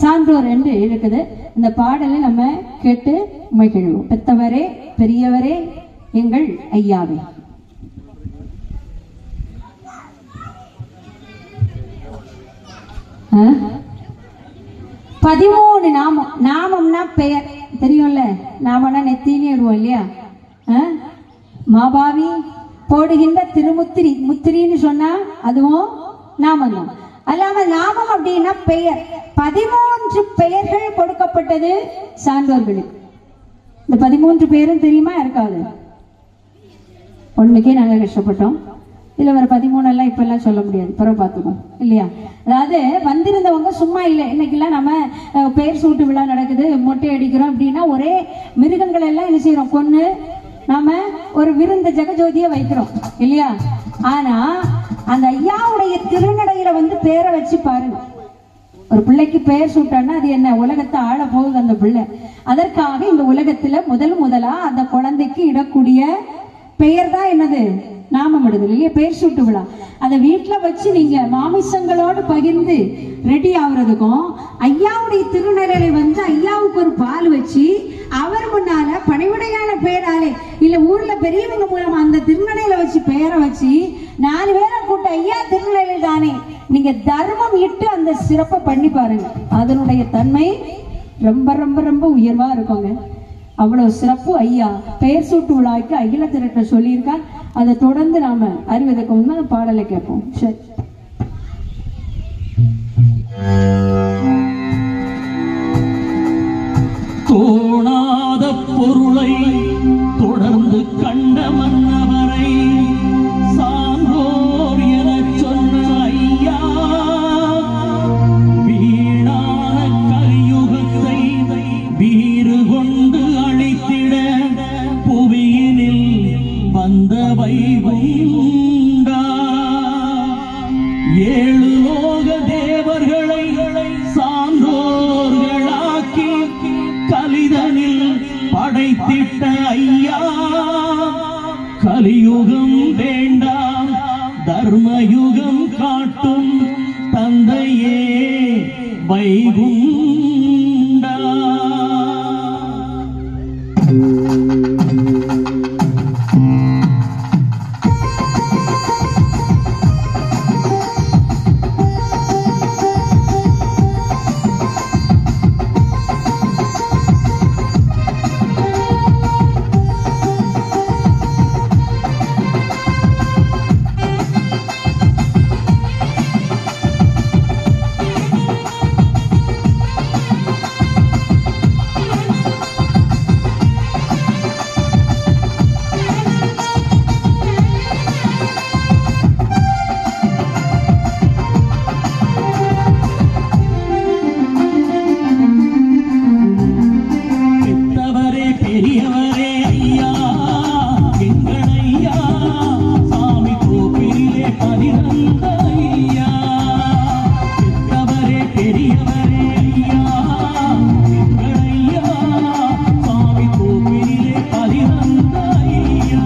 சான்றோர் என்று இருக்குது. இந்த பாடலை நம்ம கேட்டு மகிழ்வோம். பெத்தவரே பெரியவரே எங்கள் ஐயாவே. ஆ? 13 நாமம். நாமம்னா பெயர் தெரியும்ல, நாமம்னா நெத்தினே இடுவோம் இல்லையா? மாபாவி போடுகின்ற திருமுத்திரி, முத்திரின்னு சொன்னா அதுவும் நாமம் தான். அல்லாம நாமம் அப்படின்னா பெயர். 13 பெயர்கள் கொடுக்கப்பட்டது சான்றோர்களுக்கு. இந்த 13 பேரும் தெரியுமா? இருக்காது. ஒன்றுக்கே நாங்கள் கஷ்டப்பட்டோம். இதில் வர 13 எல்லாம் இப்பெல்லாம் சொல்ல முடியாது, பிறகு பார்த்துக்கோம் இல்லையா. அதாவது வந்திருந்தவங்க சும்மா இல்லை. இன்னைக்கெல்லாம் நம்ம பெயர் சூட்டு விழா நடக்குது, மொட்டை அடிக்கிறோம் அப்படின்னா ஒரே மிருகங்கள் எல்லாம் என்ன செய்யறோம், கொன்று நாம ஒரு விருந்த ஜெகஜோதியை வைக்கிறோம் இல்லையா. ஆனா அந்த ஐயாவுடைய திருநடையில வந்து பேரை வச்சு பாருங்க. ஒரு பிள்ளைக்கு பெயர் சூட்டான்னா அது என்ன, உலகத்தை ஆள போகுது அந்த பிள்ளை. அதற்காக இந்த உலகத்துல முதலா அந்த குழந்தைக்கு இடக்கூடிய பெயர் தான் என்னது, நாமம் இடுது இல்லையா, பெயர் சூட்டு விழா. அதை வீட்டுல வச்சு நீங்க மாமிசங்களோடு பகிர்ந்து ரெடி ஆகுறதுக்கும், ஐயாவுடைய திருநறையில வந்து ஐயாவுக்கு ஒரு பால் வச்சு அவர் முன்னால பணிவுடையான பெயராலே இல்ல ஊர்ல பெரியவங்க மூலமா அந்த திருநடையில வச்சு பெயரை வச்சு 4 பேரை கூட்ட ஐயா திருநடையில தானே நீங்க தர்மம் இட்டு அந்த சிறப்பை பண்ணி பாருங்க. அதனுடைய தன்மை ரொம்ப ரொம்ப ரொம்ப உயர்வா இருக்குங்க. அவ்வளவு சிறப்பு ஐயா பெயர் சூட்டு விழாவுக்கு அகில திரட்ட சொல்லியிருக்கார். அதை தொடர்ந்து நாம அறிவதற்கு முன்னாடி பாடலை கேட்போம். சரி, தோணாத பொருளை தொடர்ந்து கண்ட மன்னவரை சான்றோர் எனச் சொன்ன ஐயா, வீணான கலியுகத்தை வீறு கொண்டு அழித்திட புவியினில் வந்த வைகுண்டா. 7 லோக தேவர்களை சான்றோர்களாக்கி கலிதனில் படைத்திட்ட ஐயா, கலியுகம் வேண்டாம் தர்மயுகம் காட்டும் தந்தையே வைகுண்டா. பெரியவரே ஐயா, எங்கள் ஐயா, சாமி கோப்பிலே பதினந்த ஐயா. பெற்றவரே பெரியவரே ஐயா, எங்கள் ஐயா, சாமி கோப்பிலே பதினந்த ஐயா.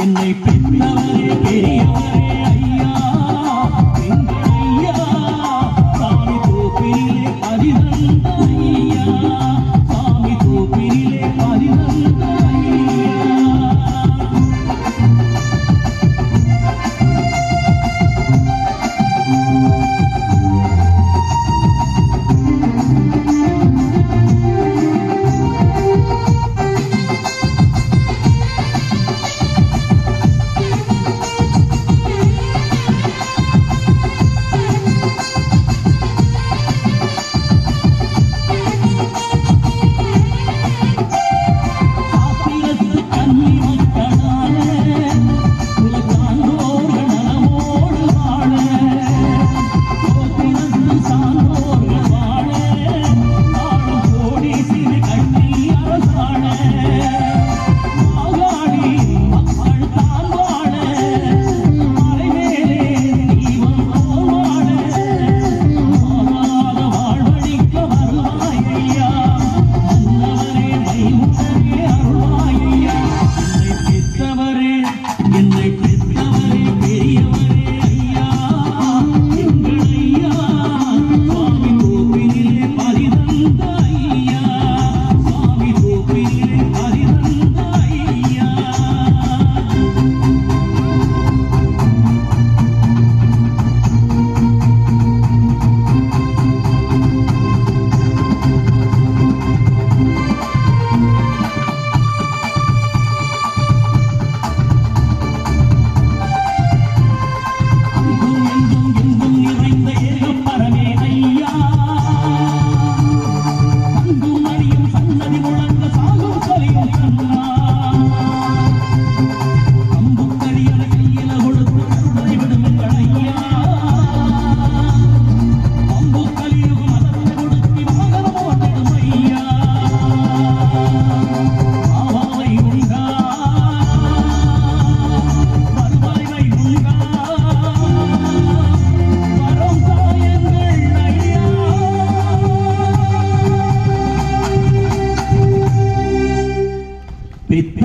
என்னை பெற்றவரே பெரியவரே ஐயா, எங்கள் ஐயா, சாமி கோப்பிலே பதினந்த ஐயா, சாமி கோப்பிலே பதினந்த ஐயா.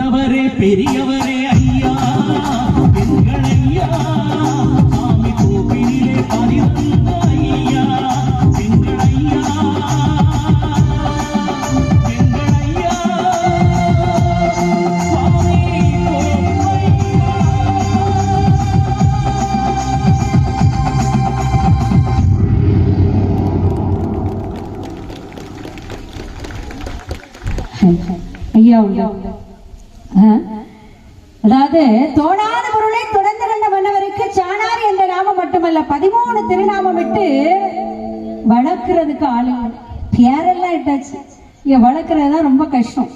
பெற்றவரே பெரியவரே ஐயா எங்கள் ஐயா சாமி கோவிலே பரிவந்த ஐயா எங்கள் ஐயா எங்கள் ஐயா சாமி ஐயா அதாவது தோணாத பொருளை தொடர்ந்து கண்ட மன்னவருக்கு சாணார் என்ற நாமம் மட்டுமல்ல 13 திருநாமம் விட்டு வளர்க்கறதுக்கு ஆளுங்க பேரெல்லாம் இட்டாச்சு. இங்க வளர்க்கறதுதான் ரொம்ப கஷ்டம்.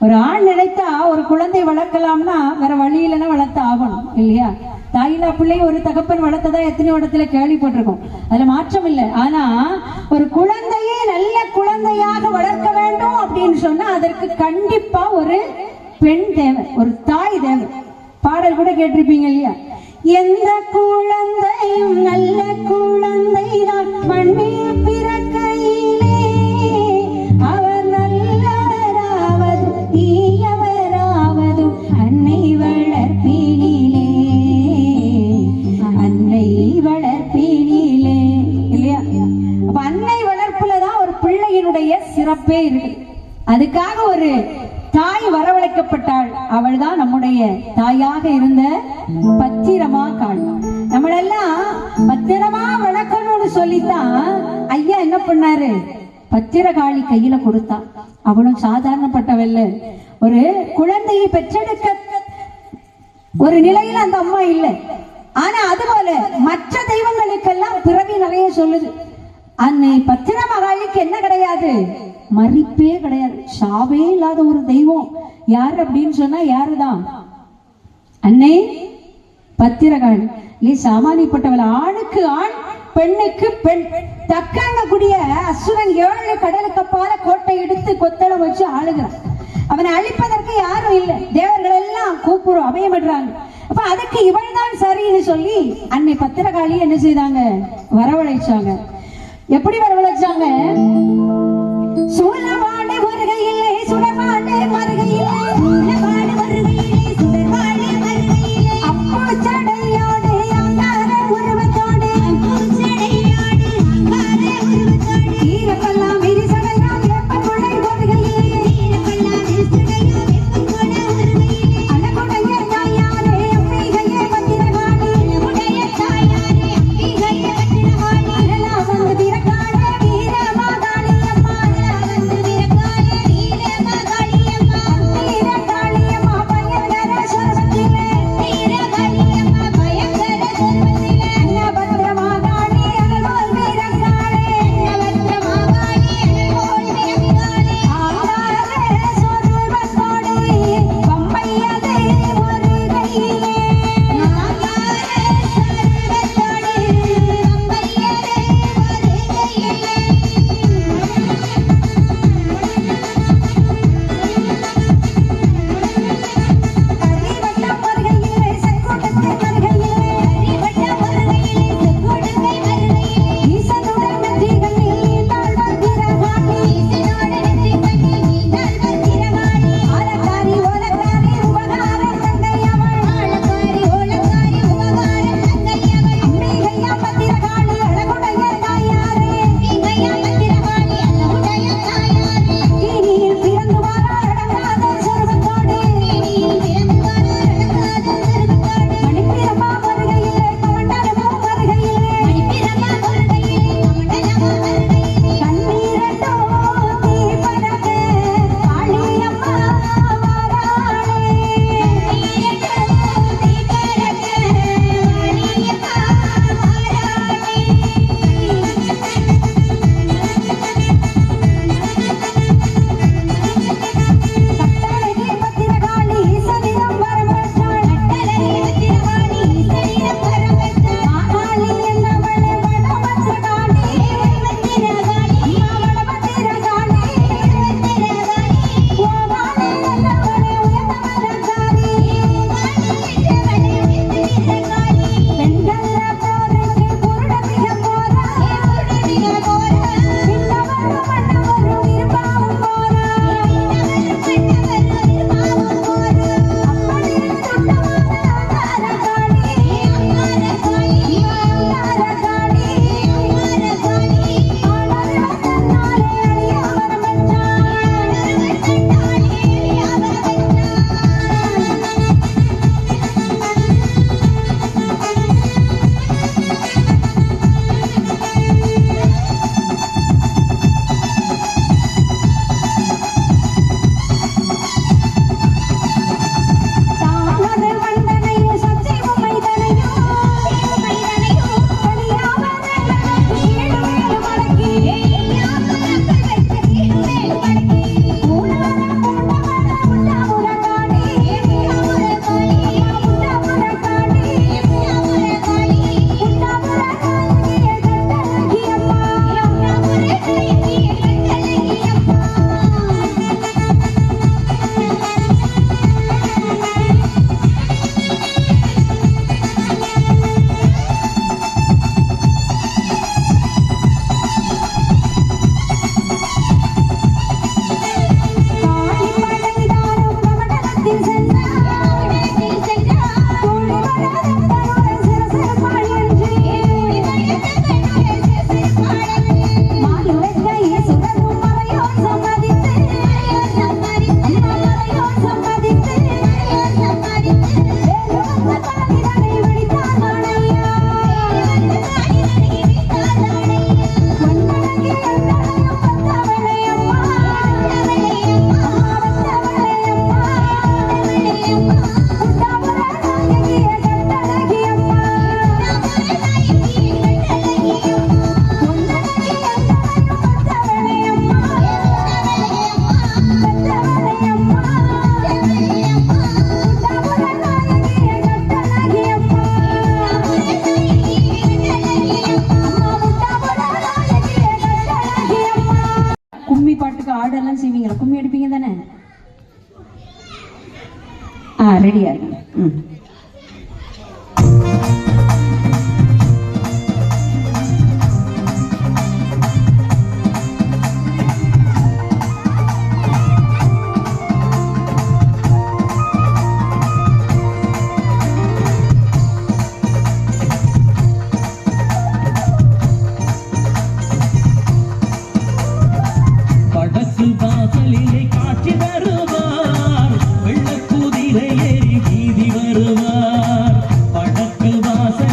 ஒரு ஆண் நினைத்தா ஒரு குழந்தை வளர்க்கலாம்னா வேற வழி இல்லைன்னா வளர்த்து ஆகணும் இல்லையா? தாயில்லா பிள்ளை ஒரு தகப்பன் வளர்த்ததா எத்தனையோ இடத்துல கேள்விப்பட்டிருக்கோம். அதுல மாற்றம் இல்லை. ஆனா ஒரு குழந்தையை நல்ல குழந்தையாக வளர்க்க வேண்டும் அப்படின்னு சொன்னா அதற்கு கண்டிப்பா ஒரு பெண் தேவை, ஒரு தாய் தேவை. பாடல் கூட கேட்டிருப்பீங்க இல்லையா? எந்த குழந்தையும் நல்ல குழந்தைதான் மண்ணில் பிறக்கையிலே அவர் நல்லவராவது தீயவராவது அன்னை வளர்ப்பினிலே அன்னை வளர்ப்பினிலே இல்லையா? அப்ப அன்னை வளர்ப்புலதான் ஒரு பிள்ளையினுடைய சிறப்பே இருக்கு. அதுக்காக ஒரு தாய் வரவழைக்கப்பட்டாள். அவள் தான் நம்முடைய தாயாக இருந்த பத்திரமா காள். நம்மளெல்லாம் பத்திரமா வளர்க்கணும்னு சொல்லித்தான் ஐயா என்ன பண்ணாரு, பத்திரகாளி கையில கொடுத்தா. அவளும் சாதாரணப்பட்டவல்ல. ஒரு குழந்தையை பெற்றெடுக்க ஒரு நிலையில அந்த அம்மா இல்லை. ஆனா அதுபோல மற்ற தெய்வங்களுக்கெல்லாம் பிறவி நிறைய சொல்லுது. அன்னை பத்திரமகாளிக்கு என்ன கிடையாது, மறிப்பே கிடையாது, சாவே இல்லாத ஒரு தெய்வம். யாரு அப்படின்னு சொன்னா யாருதான்? அன்னை பத்திரகாளி. இல்ல சாமானியப்பட்டவள். ஆணுக்கு ஆண் பெண்ணுக்கு பெண். தக்காங்கக்கூடிய அசுரன் 7 கடலுக்கு அப்பால கோட்டை எடுத்து கொத்தளம் வச்சு ஆளுகிறான். அவனை அழிப்பதற்கு யாரும் இல்லை. தேவர்கள் எல்லாம் கூப்புறோம் அபயமிடுறாங்க. அப்ப அதுக்கு இவள் தான் சரின்னு சொல்லி அன்னை பத்திரகாளி என்ன செய்தாங்க, வரவழைச்சாங்க. எப்படி வரவழைச்சாங்க? சூழவாடு வருகையிலே சுடவாடு வருகையிலே சூழவாடு வருகையிலே சுடவாடு வருகையிலே அப்பூச்சடையோடு அங்கார உருவத்தோடு அப்பூச்சடையோடு அங்கார உருவத்தோடு ஈரப்பெல்லாம் விரிசடையாம் வெப்பக்குழை வருகையிலே ஈரப்பெல்லாம் விரிசடையாம் வெப்பக்குழை வருகையிலே அழகுடைய தாயாரே அம்பிகையே பத்திரகாளி அழகுடைய தாயாரே அம்பிகையே பத்திரகாளி அழலாம் வந்து திரக்காளே வீரமாகாளி அம்மா அழலாம் வந்து திரக்காளே வீரமாகாளி அம்மா ரெடியா இருங்க. ம். படக்கு வாசலிலே காட்சி தருவார், வெள்ளக்குதிரை ஏறி வீதி வருவார். படக்கு வாசல்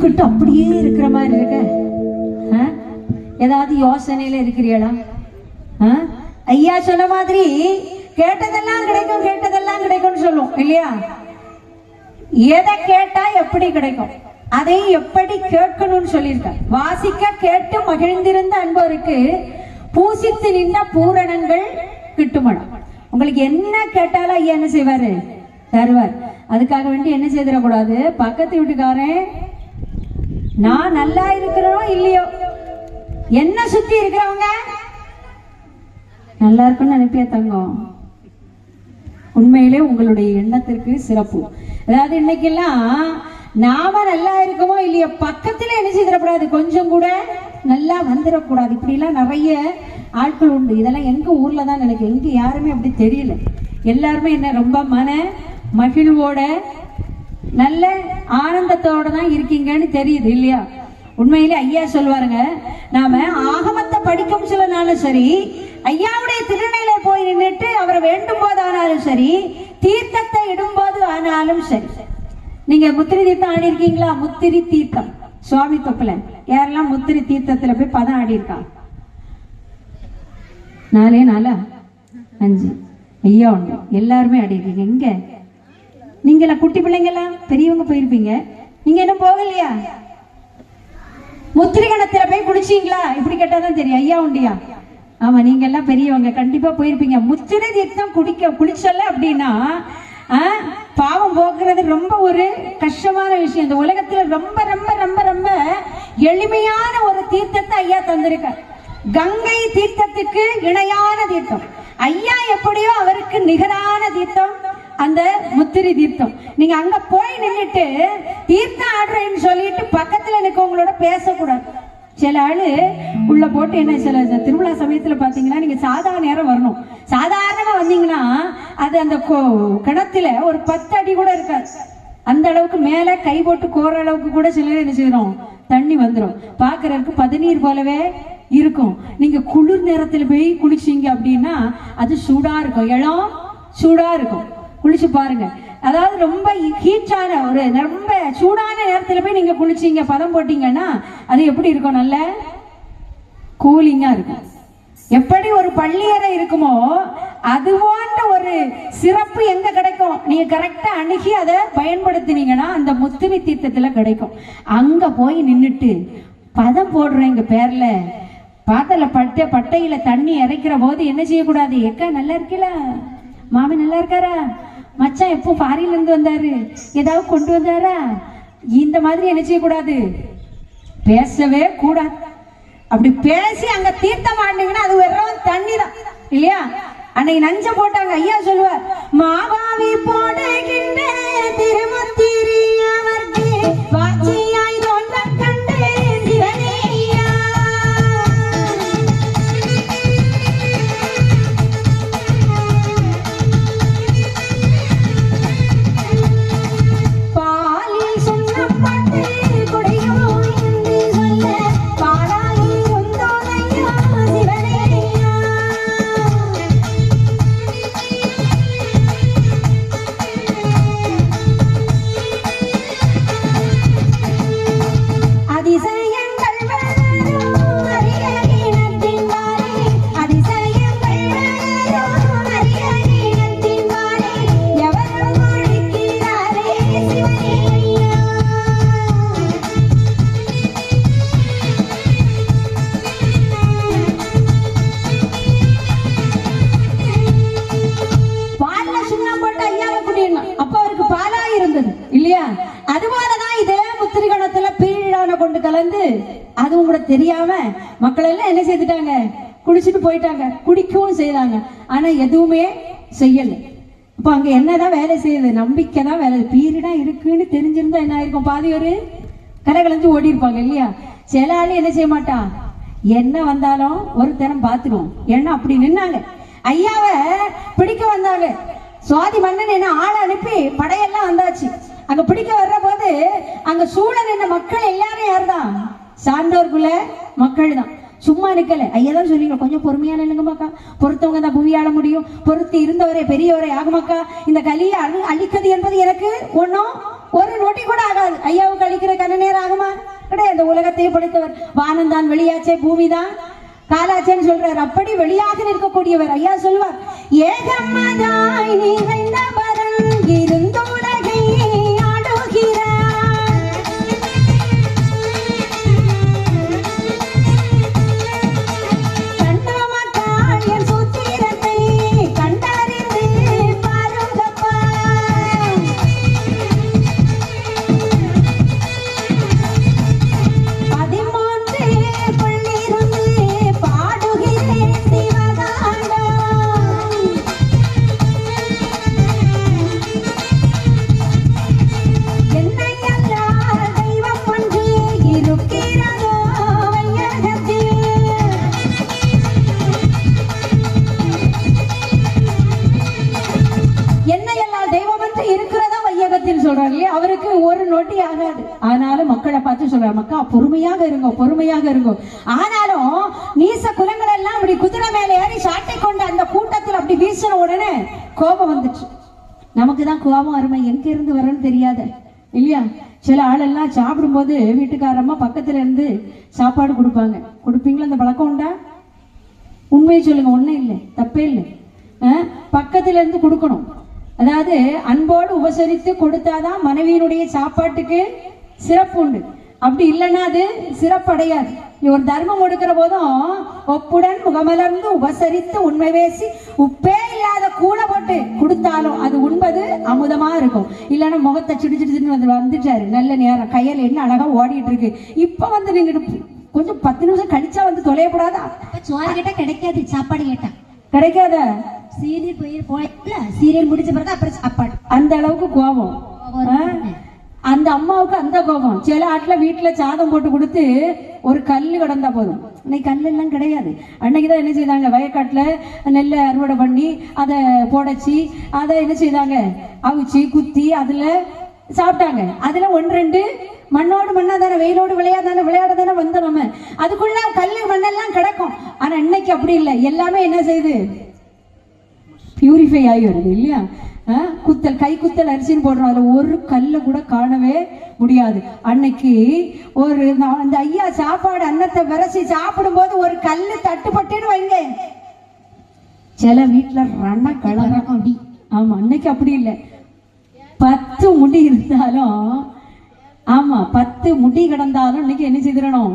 திடுக்கிட்டு அப்படியே இருக்கிற மாதிரி இருக்க. ஏதாவது யோசனையில இருக்கிறீங்களா? ஐயா சொன்ன மாதிரி கேட்டதெல்லாம் கிடைக்கும், கேட்டதெல்லாம் கிடைக்கும்னு சொல்லும் இல்லையா? எதை கேட்டா எப்படி கிடைக்கும், அதை எப்படி கேட்கணும்னு சொல்லியிருக்க. வாசிக்க கேட்டு மகிழ்ந்திருந்த அன்பருக்கு பூசித்து நின்ற பூரணங்கள் கிட்டுமடம். உங்களுக்கு என்ன கேட்டாலும் ஐயா என்ன செய்வாரு? தருவார். அதுக்காக வேண்டி என்ன செய்திடக்கூடாது, பக்கத்து வீட்டுக்காரன் நான் நல்லா இருக்கிறனோ இல்லையோ, என்ன சுத்தி இருக்கிறவங்க நல்லா இருக்குன்னு நினைப்பியா தங்கம்? உண்மையிலே உங்களுடைய எண்ணத்திற்கு சிறப்பு. அதாவது இன்னைக்கெல்லாம் நாம நல்லா இருக்கமோ இல்லையோ, பக்கத்துல என்ன செய்திடக்கூடாது, கொஞ்சம் கூட நல்லா வந்துடக்கூடாது. இப்படி எல்லாம் நிறைய ஆட்கள் உண்டு. இதெல்லாம் எங்க ஊர்ல தான் நினைக்கிறேன், இங்க யாருமே அப்படி தெரியல. எல்லாருமே என்ன ரொம்ப மன மகிழ்வோட நல்ல ஆனந்தத்தோட தான் இருக்கீங்கன்னு தெரியுது இல்லையா? உண்மையிலே ஐயா சொல்லுவாருங்க, நாம ஆகமத்தை படிக்கும் சில நாளும் சரி, ஐயாவுடைய திருநெல்ல போய் நின்றுட்டு அவரை வேண்டும் போது ஆனாலும் சரி, தீர்த்தத்தை இடும்போது ஆனாலும் சரி. நீங்க முத்திரி தீர்த்தம் ஆடி இருக்கீங்களா? முத்திரி தீர்த்தம் சுவாமி தொப்புல யாரெல்லாம் முத்திரி தீர்த்தத்துல போய் பதம் ஆடி இருக்காங்க? 4 4 5 ஐயா ஒண்ணு எல்லாருமே ஆடி இருக்கீங்க. இங்க நீங்களா குட்டி பிள்ளைங்கெல்லாம் பெரியவங்க போயிருப்பீங்க, நீங்க என்ன போகலையா? முத்திரி கணத்துல போய் குடிச்சீங்களா? இப்படி கேட்டாதான் தெரியும் ஐயா உண்டியா. ஆமா, நீங்க எல்லாம் பெரியவங்க கண்டிப்பா போயிருப்பீங்க. முத்திரை தீர்த்தம் குடிச்சல அப்படின்னா பாவம் போக்குறது ரொம்ப ஒரு கஷ்டமான விஷயம். இந்த உலகத்துல ரொம்ப ரொம்ப ரொம்ப ரொம்ப எளிமையான ஒரு தீர்த்தத்தை ஐயா தந்திருக்க. கங்கை தீர்த்தத்துக்கு இணையான தீர்த்தம். ஐயா எப்படியோ அவருக்கு நிகரான தீர்த்தம் அந்த முத்திரி தீர்த்தம். நீங்க அங்க போய் நின்றுட்டு தீர்த்தம் ஆடுறேன்னு சொல்லிட்டு பக்கத்துல நிக்கவங்களோட பேசக்கூடாது. சில ஆளு உள்ள போட்டு என்ன, சில திருவிழா சமயத்துல பாத்தீங்கன்னா நீங்க சாதாரண நேரம் வரணும். சாதாரணமா வந்தீங்கன்னா அது அந்த கிணத்துல ஒரு 10 அடி கூட இருக்காது. அந்த அளவுக்கு மேல கை போட்டு கோர அளவுக்கு கூட சிலர் என்ன செய்யறோம், தண்ணி வந்துடும். பாக்குறதுக்கு பதநீர் போலவே இருக்கும். நீங்க குளிர் நேரத்துல போய் குளிச்சீங்க அப்படின்னா அது சூடா இருக்கும், இளம் சூடா இருக்கும். குளிச்சு பாருங்க. அதாவது ரொம்ப ஹீட்டான ஒரு ரொம்ப சூடான நேரத்துல போய் நீங்க குளிச்சீங்க, பதம் போட்டீங்கன்னா அது எப்படி இருக்கும், நல்ல கூலிங்கா இருக்கும். எப்படி ஒரு பள்ளியறை இருக்குமோ அது போன்ற ஒரு சிறப்பு எங்க கிடைக்கும், நீங்க கரெக்டா அணுகி அதை பயன்படுத்தினீங்கன்னா அந்த முத்திரி தீர்த்தத்துல கிடைக்கும். அங்க போய் நின்றுட்டு பதம் போடுறேங்க பேர்ல பாத்தல பட்டையில தண்ணி இறைக்கிற போது என்ன செய்யக்கூடாது, எக்கா நல்லா இருக்கல, மாமி நல்லா இருக்காரா, மச்சான் எப்போ ஃபாரின்ல இருந்து வந்தாரு, ஏதாவது கொண்டு வந்தாரா, இந்த மாதிரி என்ன செய்யக்கூடாது, பேசவே கூடாது. அப்படி பேசி அங்க தீர்த்தம் ஆடினீங்கன்னா அது வெறும் தண்ணி தான் இல்லையா? அன்னைக்கு நஞ்ச போட்டாங்க. ஐயா சொல்லுவார், மாவாவி போடுகின்ற திருமுத்திரி அவர்க்கு வாட்சியாய் தோன்ற கண்டே சிவனேயா. பாலில் சுண்ணப்பட்டு குடையோ என்று சொல்ல பாடாயி உந்தோதையா சிவனேயா. அதிசயங்கள் வளரும் அரிய இனத்தின் வாரே, அதிசயங்கள் வளரும் அரிய இனத்தின் வாரே, எவரும் ஒழிக்கிறாரே சிவனேயா. பால்ல சுண்ணம் போட்டு ஐயாவை குடிடணும். அப்ப அவருக்கு பாலா இருந்தது இல்லையா? அதுபோலதான் இதே முத்திரி கணத்துல பீழான கொண்டு கலந்து அதுவும் கூட தெரியாம மக்கள் எல்லாம் என்ன செய்துட்டாங்க, குடிச்சிட்டு போயிட்டாங்க. குடிக்கவும் செய்தாங்க, ஆனா எதுவுமே செய்யல. அப்ப அங்க என்னதான் வேலை செய்யுது, நம்பிக்கை தான் வேலை. பீரிடா இருக்குன்னு தெரிஞ்சிருந்தா என்ன ஆயிருக்கும், பாதி ஒரு கரை கலைஞ்சு ஓடி இருப்பாங்க இல்லையா? சில ஆளு என்ன செய்ய மாட்டா, என்ன வந்தாலும் ஒரு தரம் பாத்துருவோம். ஏன்னா அப்படி நின்னாங்க. ஐயாவை பிடிக்க வந்தாங்க. சுவாதி மன்னன் என்ன ஆளை அனுப்பி படையெல்லாம் வந்தாச்சு. அங்க பிடிக்க வர்ற போது அங்க சூழ நின்ற மக்கள் எல்லாரும் யாருதான், சான்றோர்குள்ள மக்கள் தான். சும்மா நிக்கல. ஐயா தான் சொல்லிங்க, கொஞ்சம் பொறுமையா நில்லுங்கம்மாக்கா, பொறுத்தவங்க தான் புவியாள முடியும், பொறுத்து இருந்தவரே பெரியவரே ஆகுமாக்கா, இந்த கலியை அழிக்கிறது என்பது எனக்கு ஒன்றும் ஒரு நொடி கூட ஆகாது. ஐயாவுக்கு அளிக்கிற கண்ண நேரம் ஆகுமா? கிடையாது. இந்த உலகத்தை படைத்தவர். வானந்தான் வெளியாச்சே, பூமிதான் காலாச்சேன்னு சொல்றாரு. அப்படி வெளியாக நிற்கக்கூடியவர். ஐயா சொல்வார், ஏகம்மதாய் நிறைந்தவரன் இருந்துலகை ஆடுகிறார். கண்ணமக்காள் என் சூத்திரத்தை கண்டறிந்து பாருங்கப்பா. அவருக்கு ஒரு நொடி ஆகாது. ஆனாலும் மக்களை பார்த்து சொல்றாரு, மக்கா பொறுமையாக இருங்க, பொறுமையாக இருங்க. ஆனாலும் நீச குலங்கள் எல்லாம் அப்படி குதிரை மேல ஏறி சாட்டை கொண்ட அந்த கூட்டத்தில் அப்படி வீசின உடனே கோபம் வந்துச்சு. நமக்கு தான் கோபம் அருமை எங்க இருந்து வரன்னு தெரியாத இல்லையா? சில ஆளெல்லாம் சாப்பிடும் போது வீட்டுக்காரம்மா பக்கத்துல இருந்து சாப்பாடு கொடுப்பாங்க. கொடுப்பீங்களா? அந்த பழக்கம் உண்டா? உண்மையை சொல்லுங்க. ஒண்ணும் இல்லை, தப்பே இல்லை. பக்கத்துல இருந்து கொடுக்கணும். அதாவது அன்போடு உபசரித்து கொடுத்தாதான் மனைவியினுடைய சாப்பாட்டுக்கு சிறப்பு உண்டு. அப்படி இல்லைன்னா அது சிறப்படையாது. ஒரு தர்மம் கொடுக்கிற போதும் ஒப்புடன் முகமலர்ந்து உபசரித்து உண்மை பேசி உப்பே இல்லாத கூட போட்டு கொடுத்தாலும் அது உண்பது அமுதமா இருக்கும். இல்லைன்னா முகத்தை சிடிச்சிட்டு வந்துட்டாரு, நல்ல நேரம் கையில என்ன அழகா ஓடிட்டு இருக்கு, இப்ப வந்து நின்றுட்டு கொஞ்சம் 10 நிமிஷம் கழிச்சா வந்து தொலையப்படாதா? சோறு கேட்டா கிடைக்காது, சாப்பாடு கேட்டா கிடைக்காத. சீரியல் போயில சீரியல் முடிச்ச பிறகு அப்புறம் சாப்பாடு. அந்த அளவுக்கு கோபம் அந்த அம்மாவுக்கு. அந்த கோபம் சில ஆட்டுல வீட்டுல சாதம் போட்டு கொடுத்து ஒரு கல்லு கிடந்தா போதும். இன்னைக்கு கல் எல்லாம் கிடையாது. அன்னைக்குதான் என்ன செய்தாங்க, வயக்காட்டுல நெல்லை அறுவடை பண்ணி அதை புடைச்சி அதை என்ன செய்தாங்க, அவிச்சு குத்தி அதுல சாப்பிட்டாங்க. அதுல 1-2 மண்ணோடு மண்ணா தானே, வெயிலோடு விளையாட தானே வந்தோம் நம்ம. அதுக்குள்ள கல்லு மண்ணெல்லாம் கிடக்கும். ஆனா இன்னைக்கு அப்படி இல்லை. எல்லாமே என்ன செய்யுது, பியூரிஃபை ஆகி வருது இல்லையா? குத்தல், கை குத்தல் அரிசின்னு போடுறோம். அதுல ஒரு கல்ல கூட காணவே முடியாது. அன்னைக்கு ஒரு அந்த ஐயா சாப்பாடு அன்னத்தை விரசி சாப்பிடும் போது ஒரு கல்லு தட்டுப்பட்டுன்னு வைங்க, சில வீட்டுல ரண கலகம். ஆமா, அன்னைக்கு அப்படி இல்லை. 10 முடி இருந்தாலும், ஆமா 10 முடி கிடந்தாலும் இன்னைக்கு என்ன செய்திடணும்,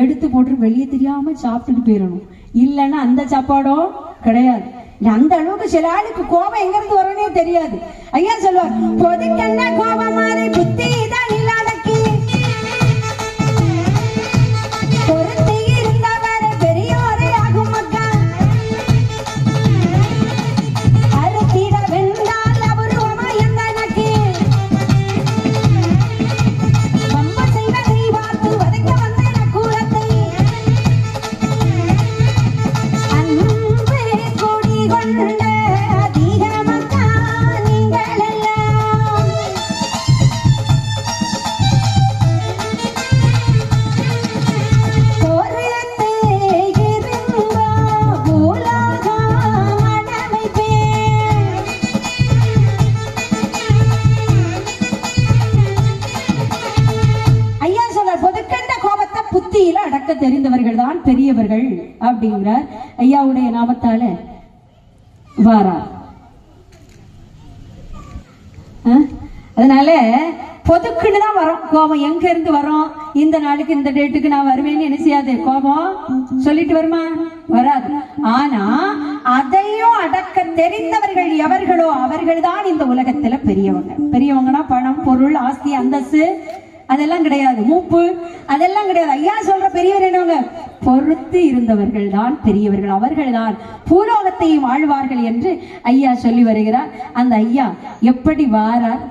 எடுத்து போட்டு வெளியே தெரியாம சாப்பிட்டுட்டு போயிடணும். இல்லைன்னா அந்த சாப்பாடும் கிடையாது. அந்த அளவுக்கு சில ஆளுக்கு கோபம் எங்க இருந்து வரனே தெரியாது. ஐயா சொல்லுவார், பொதுக்கென்ன கோபம் மாதிரி புத்தி தான் இல்லாதக்கு பொருத்தி இருந்தவர் பெரியோரே ஆகும் மக்கா. அறுத்திட வென்றால் அபூர்வமா எந்தனக்கு வம்ப செய்வதை பார்த்து வதைக்க வந்த கூலத்தை கொண்ட அதிக மக்கா நீங்கள் எல்லாம். பொறுத்து இருந்தோ பூலோகம் அடமைப்பேன். ஐயா சொல்றார், பொதுக்கண்ட கோபத்தை புத்தியில அடக்க தெரிந்தவர்கள் தான் பெரியவர்கள் அப்படிங்கிறார். ஐயாவுடைய நாமத்தால வாரா. அதனால பொதுக்குன்னு தான் வரும் கோபம். எங்க இருந்து வரும், இந்த நாளுக்கு இந்த டேட்டுக்கு நான் வருவேன்னு என்ன செய்யாது, கோபம் சொல்லிட்டு வருமா? வராது. ஆனா அதையும் அடக்க தெரிந்தவர்கள் எவர்களோ அவர்கள் தான் இந்த உலகத்துல பெரியவங்க. பெரியவங்கன்னா பணம், பொருள், ஆஸ்தி, அந்தஸ்து அதெல்லாம் கிடையாது, மூப்பு அதெல்லாம் கிடையாது. ஐயா சொல்ற பெரியவர் என்னவங்க, பொறுத்து இருந்தவர்கள் தான் பெரியவர்கள், அவர்கள் தான் பூலோகத்தையும் வாழ்வார்கள் என்று ஐயா சொல்லி வருகிறார். அந்த ஐயா எப்படி வாரார்?